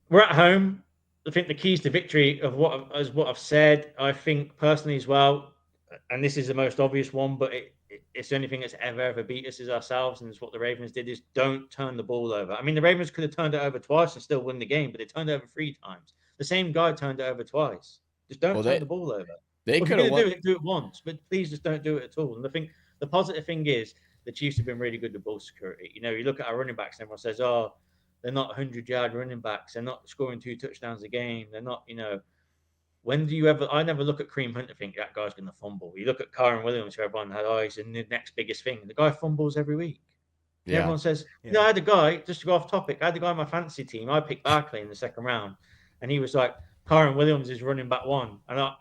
we're at home. I think the keys to victory of what I've said. I think personally as well, and this is the most obvious one, but it's the only thing that's ever beat us is ourselves, and it's what the Ravens did is don't turn the ball over. I mean, the Ravens could have turned it over twice and still win the game, but they turned it over 3 times. The same guy turned it over twice. Just don't turn the ball over. They could have do it once, but please just don't do it at all. And I think the positive thing is the Chiefs have been really good with ball security. You look at our running backs and everyone says, oh, they're not 100-yard running backs. They're not scoring 2 touchdowns a game. They're not, when do you ever? I never look at Kareem Hunt and think that guy's going to fumble. You look at Kyron Williams, who everyone had, he's the next biggest thing. The guy fumbles every week. Yeah. Everyone says, I had a guy, just to go off topic, I had a guy on my fantasy team. I picked Barkley in the second round, and he was like, Kyron Williams is running back 1. And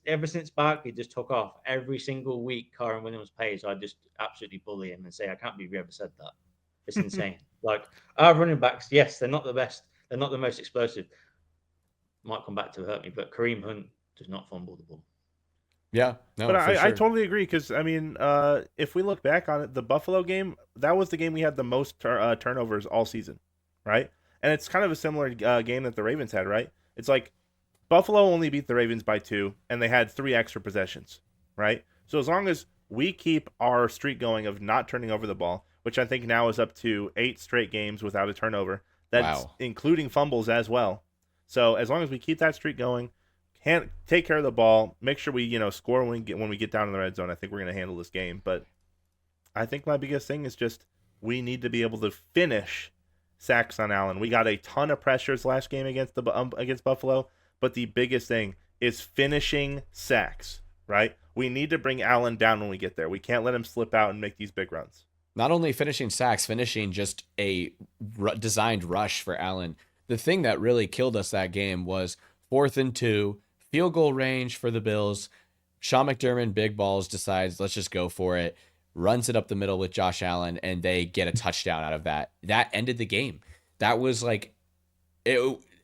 ever since Barkley just took off, every single week Kyron Williams plays, I just absolutely bully him and say, I can't believe you ever said that. It's insane. Like our running backs, yes, they're not the best. They're not the most explosive. Might come back to hurt me, but Kareem Hunt does not fumble the ball. Yeah, no, but I totally agree because I mean, if we look back on it, the Buffalo game, that was the game we had the most turnovers all season, right? And it's kind of a similar game that the Ravens had, right? It's like Buffalo only beat the Ravens by 2, and they had 3 extra possessions, right? So as long as we keep our streak going of not turning over the ball, which I think now is up to 8 straight games without a turnover, that's including fumbles as well. So as long as we keep that streak going, can't take care of the ball, make sure we score when we get down in the red zone, I think we're going to handle this game. But I think my biggest thing is just we need to be able to finish sacks on Allen. We got a ton of pressures last game against Buffalo, but the biggest thing is finishing sacks, right? We need to bring Allen down when we get there. We can't let him slip out and make these big runs. Not only finishing sacks, finishing just a designed rush for Allen. The thing that really killed us that game was 4th and 2, field goal range for the Bills. Sean McDermott, big balls, decides, let's just go for it. Runs it up the middle with Josh Allen, and they get a touchdown out of that. That ended the game. That was like,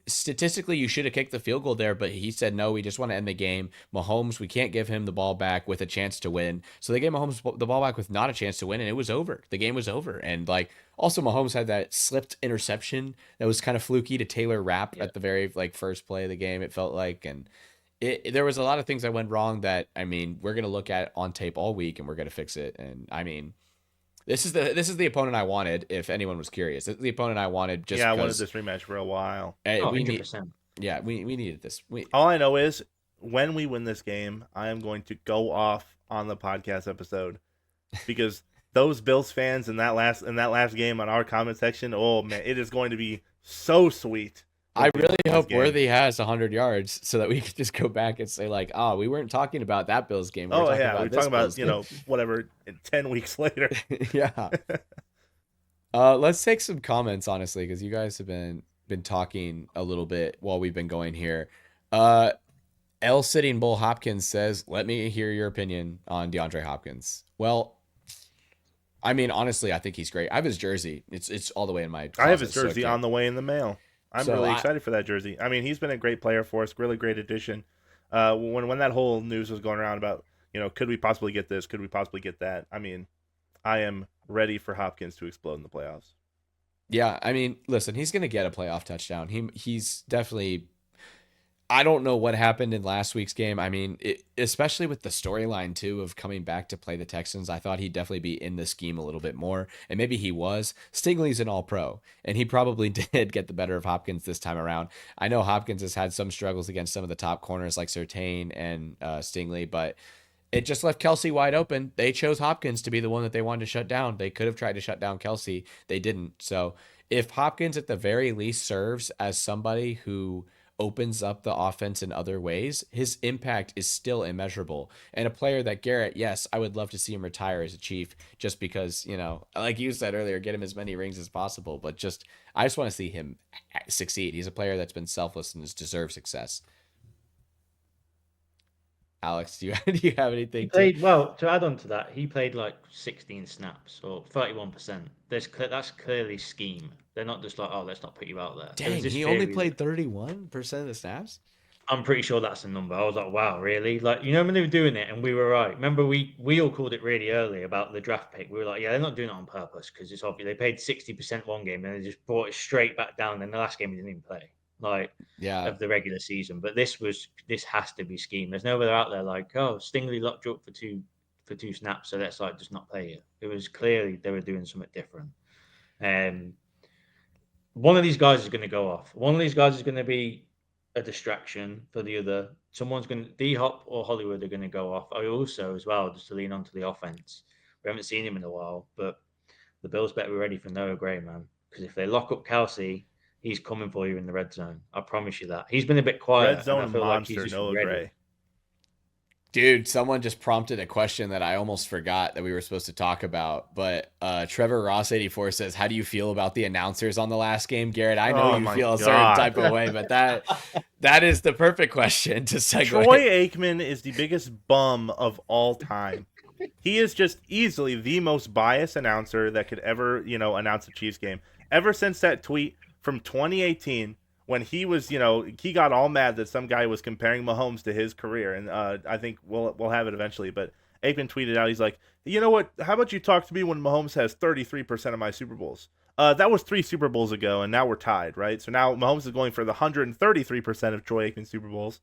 statistically, you should have kicked the field goal there, but he said, no, we just want to end the game. Mahomes, we can't give him the ball back with a chance to win. So they gave Mahomes the ball back with not a chance to win, and it was over. The game was over. And like, also Mahomes had that slipped interception that was kind of fluky to Taylor Rapp at the very like first play of the game, it felt like. And there was a lot of things that went wrong that, I mean, we're going to look at on tape all week and we're going to fix it. And I mean, this is the opponent I wanted. If anyone was curious, this is the opponent I wanted. Just I wanted this rematch for a while. we 100%. we needed this. All I know is when we win this game, I am going to go off on the podcast episode because those Bills fans in that last game on our comment section, oh man, it is going to be so sweet. I really hope Worthy has 100 yards so that we can just go back and say like, oh, we weren't talking about that Bills game. We're talking about whatever 10 weeks later. Yeah. Let's take some comments honestly, because you guys have been talking a little bit while we've been going here. L Sitting Bull Hopkins says, "Let me hear your opinion on DeAndre Hopkins." Well, I mean, honestly, I think he's great. I have his jersey. It's all the way in my closet, I have his jersey on the way in the mail. I'm really I excited for that jersey. I mean, he's been a great player for us, really great addition. When that whole news was going around about, could we possibly get this? Could we possibly get that? I mean, I am ready for Hopkins to explode in the playoffs. Yeah, I mean, listen, he's going to get a playoff touchdown. He's definitely. I don't know what happened in last week's game. I mean, especially with the storyline too of coming back to play the Texans, I thought he'd definitely be in the scheme a little bit more, and maybe he was. Stingley's an All-Pro, and he probably did get the better of Hopkins this time around. I know Hopkins has had some struggles against some of the top corners like Surtain and Stingley, but it just left Kelsey wide open. They chose Hopkins to be the one that they wanted to shut down. They could have tried to shut down Kelsey. They didn't. So if Hopkins at the very least serves as somebody who opens up the offense in other ways, his impact is still immeasurable. And a player that Garrett, yes, I would love to see him retire as a Chief just because, like you said earlier, get him as many rings as possible. But I just want to see him succeed. He's a player that's been selfless and deserves success. Alex, do you have anything? To add on to that, he played like 16 snaps or 31%. That's clearly scheme. They're not just like, oh, let's not put you out there. Dang, he only played 31% of the snaps? I'm pretty sure that's the number. I was like, wow, really? Like, when they were doing it and we were right. Remember, we all called it really early about the draft pick. We were like, yeah, they're not doing it on purpose because it's obvious. They paid 60% one game and they just brought it straight back down. And the last game he didn't even play. Of the regular season, but this has to be scheme. There's nobody out there like, oh, Stingley locked you up for two snaps, so let's just not play you. It was clearly they were doing something different. One of these guys is going to go off. One of these guys is going to be a distraction for the other. Someone's going to D-Hop or Hollywood are going to go off. I also as well, just to lean onto the offense. We haven't seen him in a while, but the Bills better be ready for Noah Gray, man, because if they lock up Kelsey, he's coming for you in the red zone. I promise you that. He's been a bit quiet. Red zone monster, Noah Gray. Dude, someone just prompted a question that I almost forgot that we were supposed to talk about. But Trevor Ross 84 says, "How do you feel about the announcers on the last game, Garrett?" I know you feel a certain type of way, but that is the perfect question to segue. Troy Aikman is the biggest bum of all time. He is just easily the most biased announcer that could ever, announce a Chiefs game. Ever since that tweet from 2018, when he was, he got all mad that some guy was comparing Mahomes to his career, and I think we'll have it eventually. But Aikman tweeted out, he's like, "You know what? How about you talk to me when Mahomes has 33% of my Super Bowls? That was 3 Super Bowls ago, and now we're tied, right? So now Mahomes is going for the 133% of Troy Aikman Super Bowls,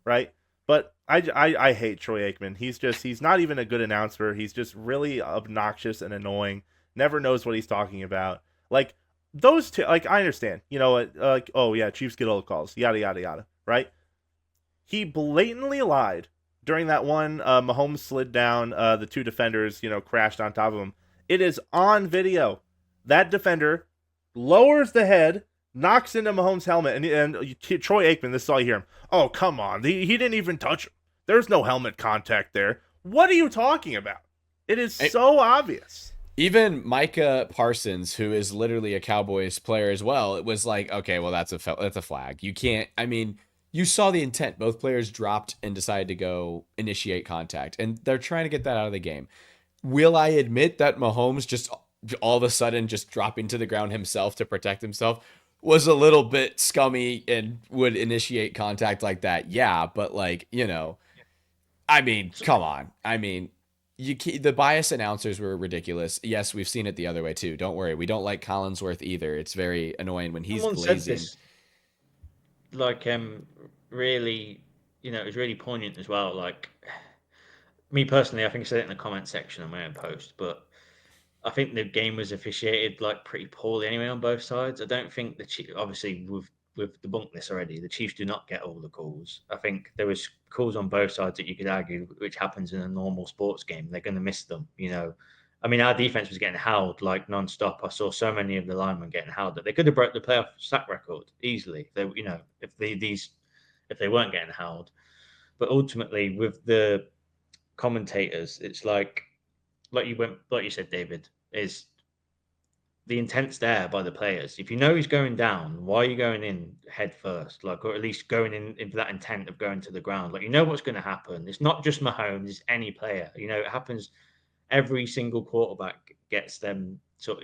right? But I hate Troy Aikman. He's not even a good announcer. He's just really obnoxious and annoying. Never knows what he's talking about. Like, those two, like, I understand, oh yeah, Chiefs get all the calls, yada yada yada, right? He blatantly lied during that one. Mahomes slid down, the 2 defenders, crashed on top of him. It is on video. That defender lowers the head, knocks into Mahomes' helmet, and Troy Aikman, this is all you hear him. Oh, come on, he didn't even touch him. There's no helmet contact there. What are you talking about? It is so obvious. Even Micah Parsons, who is literally a Cowboys player as well, it was like, okay, well, that's a flag. You can't, I mean, you saw the intent. Both players dropped and decided to go initiate contact, and they're trying to get that out of the game. Will I admit that Mahomes just all of a sudden just dropping to the ground himself to protect himself? was a little bit scummy and would initiate contact like that. Yeah, but like, I mean, So, come on. I mean, the bias announcers were ridiculous. Yes, we've seen it the other way too. Don't worry. We don't like Collinsworth either. It's very annoying when he's someone said glazing. this, like, really, it was really poignant as well. Like, me personally, I think I said it in the comment section on my own post, but I think the game was officiated like pretty poorly anyway on both sides. I don't think the Chiefs, obviously we've debunked this already. The Chiefs do not get all the calls. I think there was calls on both sides that you could argue, which happens in a normal sports game. They're going to miss them. I mean, our defense was getting howled like nonstop. I saw so many of the linemen getting howled that they could have broke the playoff sack record easily. If they weren't getting howled. But ultimately, with the commentators, it's like you said, David, is the intent's there by the players. If you know he's going down, why are you going in head first? Like, or at least going in for that intent of going to the ground. Like, you know what's going to happen. It's not just Mahomes, it's any player. It happens. Every single quarterback gets them. So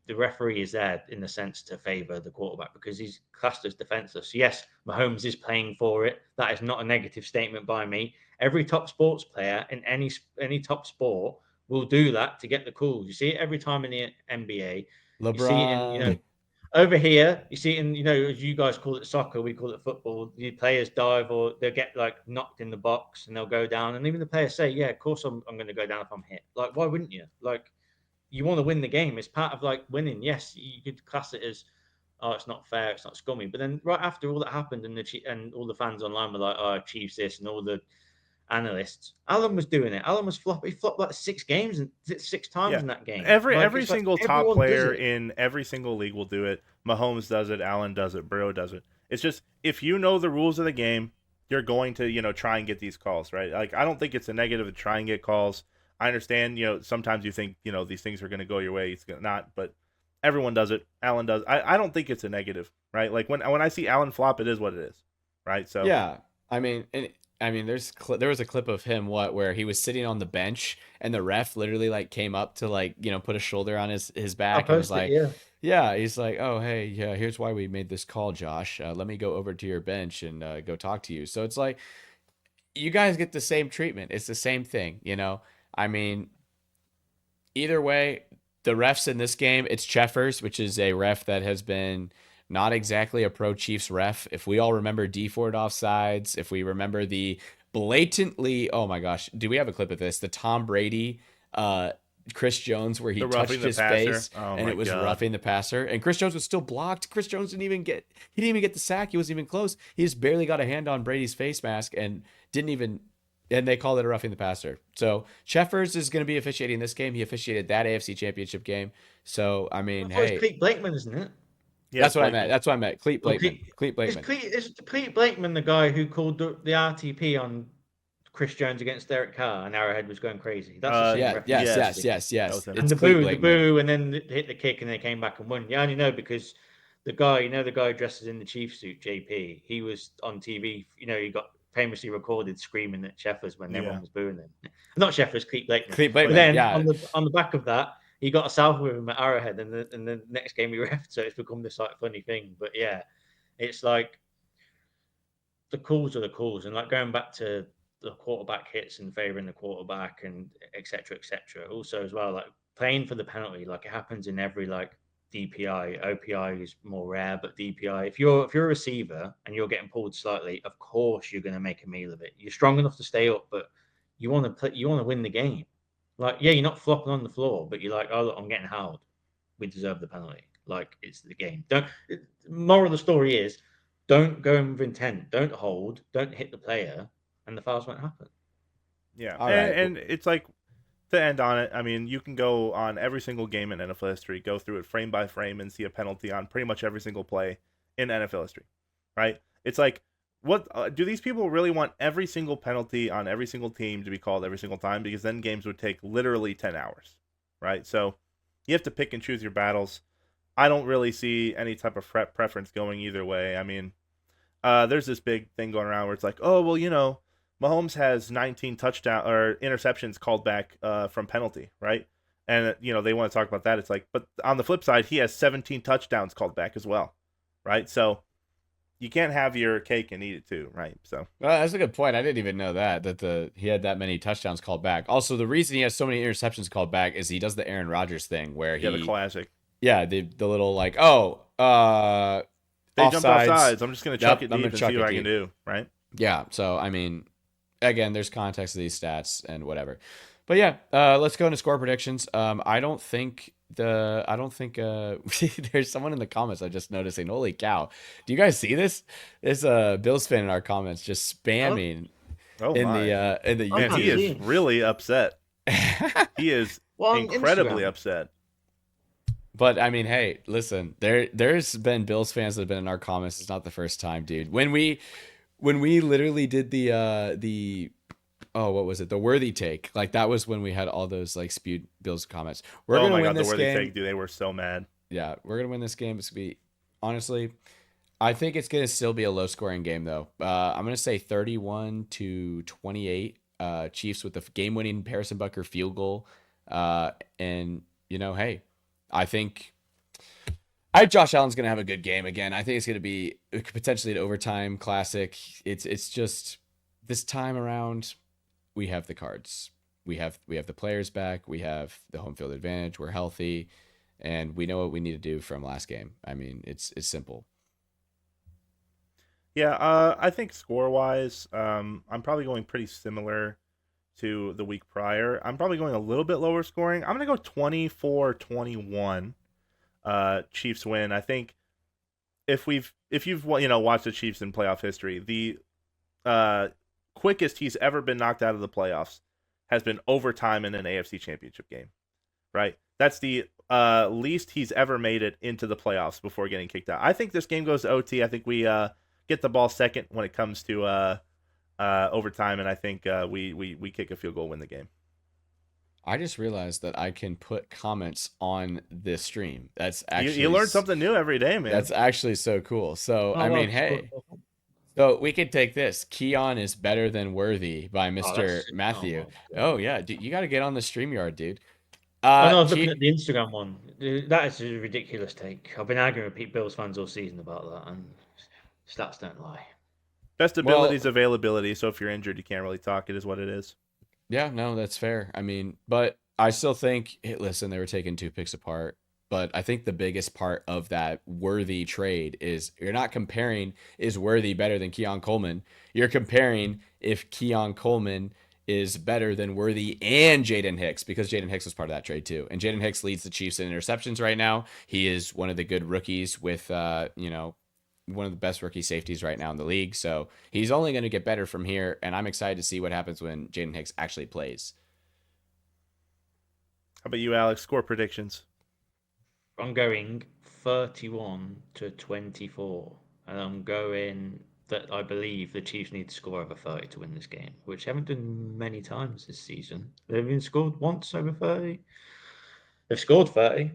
the referee is there in the sense to favour the quarterback because he's classed as defenceless. Yes, Mahomes is playing for it. That is not a negative statement by me. Every top sports player in any top sport will do that to get the calls. You see it every time in the NBA. You see it in, LeBron. over here, you see it in, as you guys call it soccer, we call it football. The players dive or they'll get like knocked in the box and they'll go down. And even the players say, yeah, of course I'm going to go down if I'm hit. Like, why wouldn't you? Like, you want to win the game. It's part of like winning. Yes, you could class it as, oh, it's not fair, it's not scummy. But then right after all that happened and all the fans online were like, oh, Chiefs this and all the analysts. Alan was doing it. Alan was flopping. He flopped like 6 games and 6 times Yeah. in that game. Like Every it's like single top everyone does player it. in every single league will do it. Mahomes does it, Allen does it, Burrow does it. It's just if you know the rules of the game, you're going to, try and get these calls, right? Like I don't think it's a negative to try and get calls. I understand, sometimes you think, these things are going to go your way, it's not, but everyone does it. Allen does. I don't think it's a negative, right? Like when I see Allen flop, it is what it is, right? So Yeah, I mean, there was a clip of him where he was sitting on the bench and the ref literally like came up to like put a shoulder on his I back and was posted it, like, yeah. yeah, he's like, oh hey, yeah, here's why we made this call, Josh. Let me go over to your bench and go talk to you. So it's like you guys get the same treatment. It's the same thing. I mean, either way, the refs in this game, it's Cheffers, which is a ref that has been not exactly a pro Chiefs ref. If we all remember D Ford offsides, if we remember the blatantly, oh my gosh, do we have a clip of this? The Tom Brady, Chris Jones, where he the touched roughing the his passer. face Oh and my it was god. roughing the passer, and Chris Jones was still blocked. Chris Jones he didn't even get the sack. He wasn't even close. He just barely got a hand on Brady's face mask and didn't even and they called it a roughing the passer. So Cheffers is going to be officiating this game. He officiated that AFC Championship game. So I I mean, thought it's hey, Cleet Blakeman, isn't it? Yeah, that's it's what I meant. Blakeman. That's what I meant. Cleet Or Blakeman. Cleet, Cleet Blakeman. is Cleet Blakeman the guy who called the RTP on Chris Jones against Derek Carr and Arrowhead was going crazy? That's the same Yeah. referee. Yes. Yes, Yes. Yes. that was Yes. him. And It's Cleet the Blakeman. boo, and then hit the kick, and they came back and won. Yeah, I only know because the guy who dresses in the Chief suit, JP, he was on TV. He got famously recorded screaming at Sheffers when everyone Yeah. was booing him. Not Sheffers, Cleet Blakeman. Cleet But Blakeman. then Yeah. on the back of that, he got a south with him at Arrowhead, and the next game he ref. So it's become this like funny thing. But yeah, it's like the calls are the calls, and like going back to the quarterback hits and favoring the quarterback and etc. etc. Also as well, like playing for the penalty, like it happens in every like DPI. OPI is more rare, but DPI. If you're a receiver and you're getting pulled slightly, of course you're going to make a meal of it. You're strong enough to stay up, but you want to play. You want to win the game. Like yeah, you're not flopping on the floor, but you're like, oh look, I'm getting howled. We deserve the penalty. Like it's the game. Moral of the story is don't go in with intent. Don't hold. Don't hit the player, and the fouls won't happen. Yeah, All right. and it's like to end on it. I mean, you can go on every single game in NFL history, go through it frame by frame, and see a penalty on pretty much every single play in NFL history, right? It's like, what do these people really want every single penalty on every single team to be called every single time? Because then games would take literally 10 hours, right? So you have to pick and choose your battles. I don't really see any type of preference going either way. I mean, there's this big thing going around where it's like, oh well, Mahomes has 19 touchdown or interceptions called back from penalty, right? And they want to talk about that. It's like, but on the flip side, he has 17 touchdowns called back as well, right? So you can't have your cake and eat it too, right? So Well, that's a good point. I didn't even know that he had that many touchdowns called back. Also, the reason he has so many interceptions called back is he does the Aaron Rodgers thing where yeah, the classic. the little like, They jumped off offsides. sides. I'm just gonna chuck Yep, it I'm gonna deep and chuck see what it I can deep. do, right? Yeah. So I mean, again, there's context to these stats and whatever. But yeah, let's go into score predictions. I don't think there's someone in the comments I just noticing. Holy cow. Do you guys see this? There's a Bills fan in our comments just Oh, spamming Oh in my. the I Man, can't he YouTube. is see. really upset. He is Well, on incredibly Instagram. upset. But I mean, hey, listen, there's been Bills fans that have been in our comments. It's not the first time, dude. When we literally did the oh, what was it? The worthy take. Like that was when we had all those like spewed Bills comments. We're Oh gonna my win god, the this worthy game. take, dude. They were so mad. Yeah, we're gonna win this game. It's gonna be honestly, I think it's gonna still be a low scoring game though. I'm gonna say 31-28. Chiefs with the game winning Harrison Butker field goal. And hey, I think Josh Allen's gonna have a good game again. I think it's gonna be potentially an overtime classic. It's just this time around we have the cards. We have the players back. We have the home field advantage. We're healthy, and we know what we need to do from last game. I mean, it's simple. Yeah, I think score wise, I'm probably going pretty similar to the week prior. I'm probably going a little bit lower scoring. I'm gonna go 24-21. Chiefs win. I think if you've watched the Chiefs in playoff history, the uh quickest he's ever been knocked out of the playoffs has been overtime in an AFC championship game, right? That's the least he's ever made it into the playoffs before getting kicked out. I think this game goes to OT. I think we get the ball second when it comes to overtime, and I think we kick a field goal, win the game. I just realized that I can put comments on this stream. That's You actually learn something new every day, man. that's actually so cool. So Oh, I well, mean, hey, so we could take this. Keon is better than Worthy by oh, Mr. that's Matthew. my Oh God. yeah, dude, you got to get on the StreamYard, dude. Oh no, I was looking Key. at the Instagram one. That is a ridiculous take. I've been arguing with Pete Bills fans all season about that, and stats don't lie. Best ability Well, is availability. So if you're injured, you can't really talk. It is what it is. yeah, no, that's fair. I mean, but I still think, hey, listen, they were taking two picks apart. But I think the biggest part of that Worthy trade is you're not comparing is Worthy better than Keon Coleman. You're comparing if Keon Coleman is better than Worthy and Jaden Hicks because Jaden Hicks was part of that trade too. And Jaden Hicks leads the Chiefs in interceptions right now. He is one of the good rookies with, one of the best rookie safeties right now in the league. So he's only going to get better from here. And I'm excited to see what happens when Jaden Hicks actually plays. How about you, Alex? Score predictions. I'm going 31-24, and I'm going that I believe the Chiefs need to score over 30 to win this game, which they haven't done many times this season. They've been scored once over 30. They've scored 30,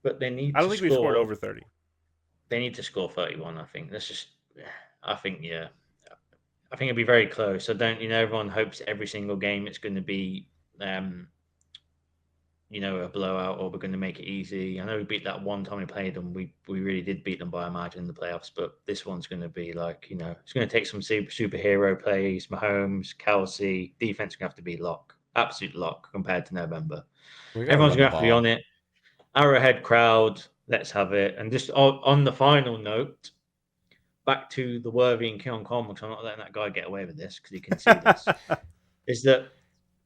but they need I don't to think we've scored score. over 30. They need to score 31. I think that's just. I think yeah. I think it'll be very close. I don't. Everyone hopes every single game it's going to be a blowout or we're going to make it easy. I know we beat that one time we played them. We really did beat them by a margin in the playoffs, but this one's going to be like, it's going to take some superhero plays. Mahomes, Kelsey, defense going to have to be absolute lock compared to November. We got to Everyone's run the going to have to be on ball. it. Arrowhead crowd, let's have it. And just on the final note, back to the Worthy and Keon Coleman, because I'm not letting that guy get away with this because he can see this, is that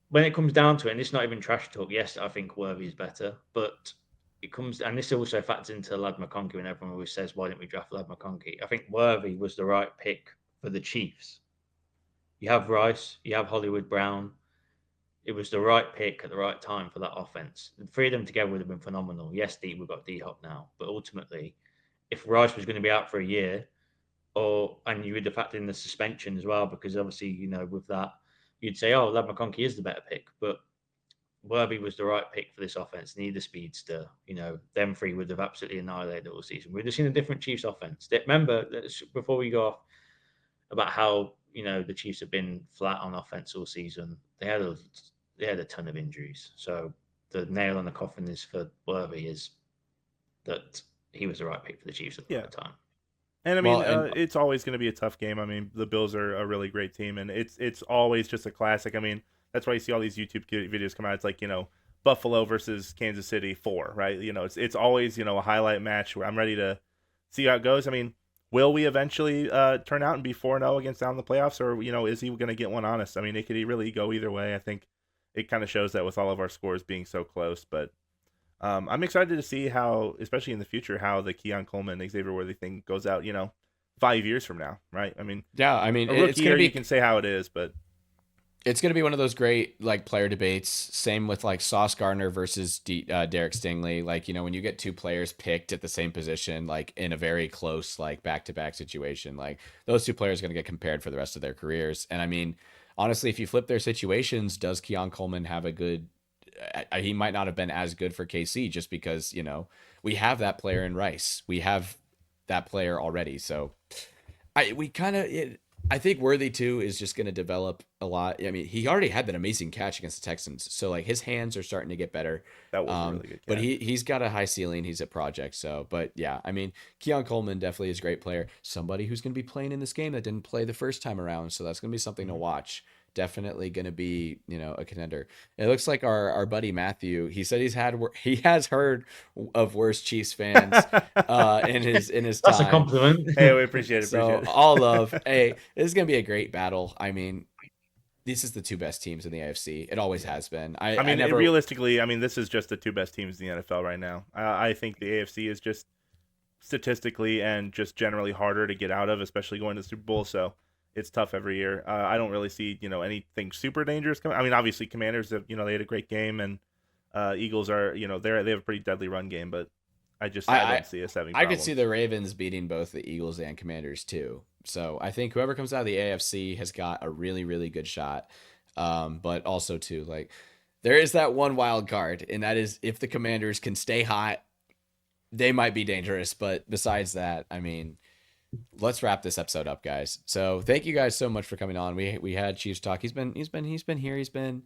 when it comes down to it, and it's not even trash talk, yes, I think Worthy is better, but it comes, and this also factors into Lad McConkey when everyone always says, why didn't we draft Lad McConkey? I think Worthy was the right pick for the Chiefs. You have Rice, you have Hollywood Brown. It was the right pick at the right time for that offense. The three of them together would have been phenomenal. Yes, we've got D-Hop now, but ultimately, if Rice was going to be out for a year, and you would have factored in the suspension as well, because obviously, with that, you'd say, oh, Lad McConkey is the better pick, but Worthy was the right pick for this offense. Need a speedster. Them three would have absolutely annihilated all season. We'd have seen a different Chiefs offense. Remember, before we go off about how the Chiefs have been flat on offense all season, they had a ton of injuries. So the nail on the coffin is for Worthy is that he was the right pick for the Chiefs at the Yeah. right time. And I mean, Well, and it's always going to be a tough game. I mean, the Bills are a really great team, and it's always just a classic. I mean, that's why you see all these YouTube videos come out. It's like, Buffalo versus Kansas City 4, right? It's always, a highlight match where I'm ready to see how it goes. I mean, will we eventually turn out and be 4-0 against down in the playoffs, or is he going to get one on us? I mean, it could really go either way. I think it kind of shows that with all of our scores being so close, but. I'm excited to see how, especially in the future, how the Keon Coleman, Xavier Worthy thing goes out, 5 years from now, right? I mean, yeah, I mean, a it's rookie gonna year, be you can say how it is, but it's gonna be one of those great like player debates. Same with like Sauce Gardner versus Derek Stingley. Like when you get two players picked at the same position, like in a very close like back to back situation, like those two players are gonna get compared for the rest of their careers. And I mean, honestly, if you flip their situations, does Keon Coleman have a good he might not have been as good for KC just because, we have that player in Rice. We have that player already. So I think Worthy too is just going to develop a lot. I mean, he already had that amazing catch against the Texans. So like his hands are starting to get better. that was a really good But catch. he's got a high ceiling. He's a project. So, but yeah, I mean, Keon Coleman definitely is a great player. Somebody who's going to be playing in this game that didn't play the first time around. So that's going to be something to watch. Definitely going to be, a contender. It looks like our buddy Matthew. He said he has heard of worse Chiefs fans in his That's a time. compliment. Hey, we appreciate it. So all love. Hey, this is gonna be a great battle. I mean, this is the two best teams in the AFC. It always has been. I mean, never realistically, I mean, this is just the two best teams in the NFL right now. I think the AFC is just statistically and just generally harder to get out of, especially going to the Super Bowl. So it's tough every year. I don't really see, anything super dangerous coming. I mean, obviously, Commanders, they had a great game, and Eagles are, they have a pretty deadly run game, but I don't see us having I problems. could see the Ravens beating both the Eagles and Commanders too. So I think whoever comes out of the AFC has got a really, really good shot. But also too, like there is that one wild card, and that is if the Commanders can stay hot, they might be dangerous. But besides that, I mean, let's wrap this episode up, guys. So thank you guys so much for coming on. We had Chiefs Talk. He's been here. He's been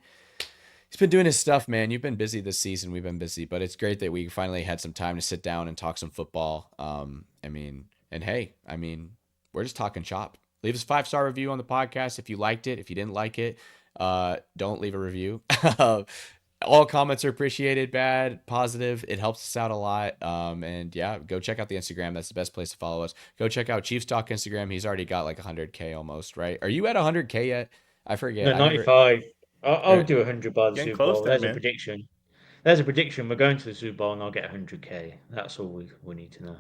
doing his stuff, man. You've been busy this season. We've been busy, but it's great that we finally had some time to sit down and talk some football. I mean, and hey, I mean, we're just talking shop. Leave us a 5-star review on the podcast if you liked it. If you didn't like it, don't leave a review. All comments are appreciated, bad, positive. It helps us out a lot. And yeah, go check out the Instagram. That's the best place to follow us. Go check out Chiefs Talk Instagram. He's already got like 100K almost, right? Are you at 100K yet? I forget. No, 95. I'll Yeah. do 100 by the Getting Super close Bowl. there, There's a man. prediction. There's a prediction. We're going to the Super Bowl and I'll get 100K. That's all we need to know.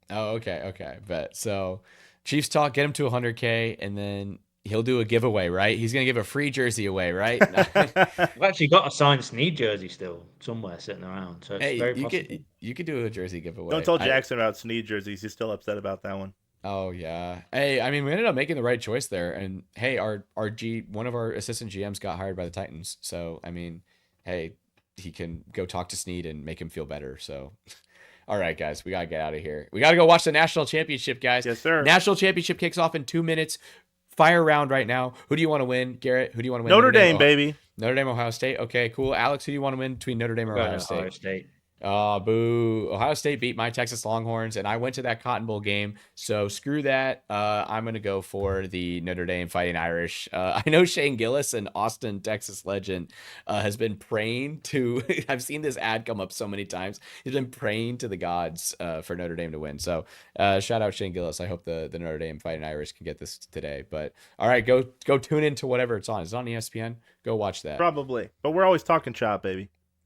Oh, okay. Bet. So Chiefs Talk, get him to 100K, and then he'll do a giveaway, right? He's gonna give a free jersey away, right? I've actually got a signed Snead jersey still somewhere sitting around, so it's Hey, very you possible. could do a jersey giveaway. Don't tell Jackson about Snead jerseys. He's still upset about that one. Oh yeah. Hey, I mean, we ended up making the right choice there, and hey, one of our assistant GMs got hired by the Titans, so I mean, hey, he can go talk to Snead and make him feel better. So, all right, guys, we gotta get out of here. We gotta go watch the national championship, guys. Yes, sir. National championship kicks off in 2 minutes. Fire round right now. Who do you want to win, Garrett? Who do you want to win? Notre Dame, baby. Notre Dame, Ohio State. Okay, cool. Alex, who do you want to win between Notre Dame or Ohio State? Oh, boo. Ohio State beat my Texas Longhorns, and I went to that Cotton Bowl game, so screw that. I'm going to go for the Notre Dame Fighting Irish. I know Shane Gillis, an Austin, Texas legend, has been praying to – I've seen this ad come up so many times. He's been praying to the gods for Notre Dame to win. So shout out Shane Gillis. I hope the Notre Dame Fighting Irish can get this today. But, all right, go tune into whatever it's on. Is it on ESPN? Go watch that. Probably. But we're always talking chop, baby.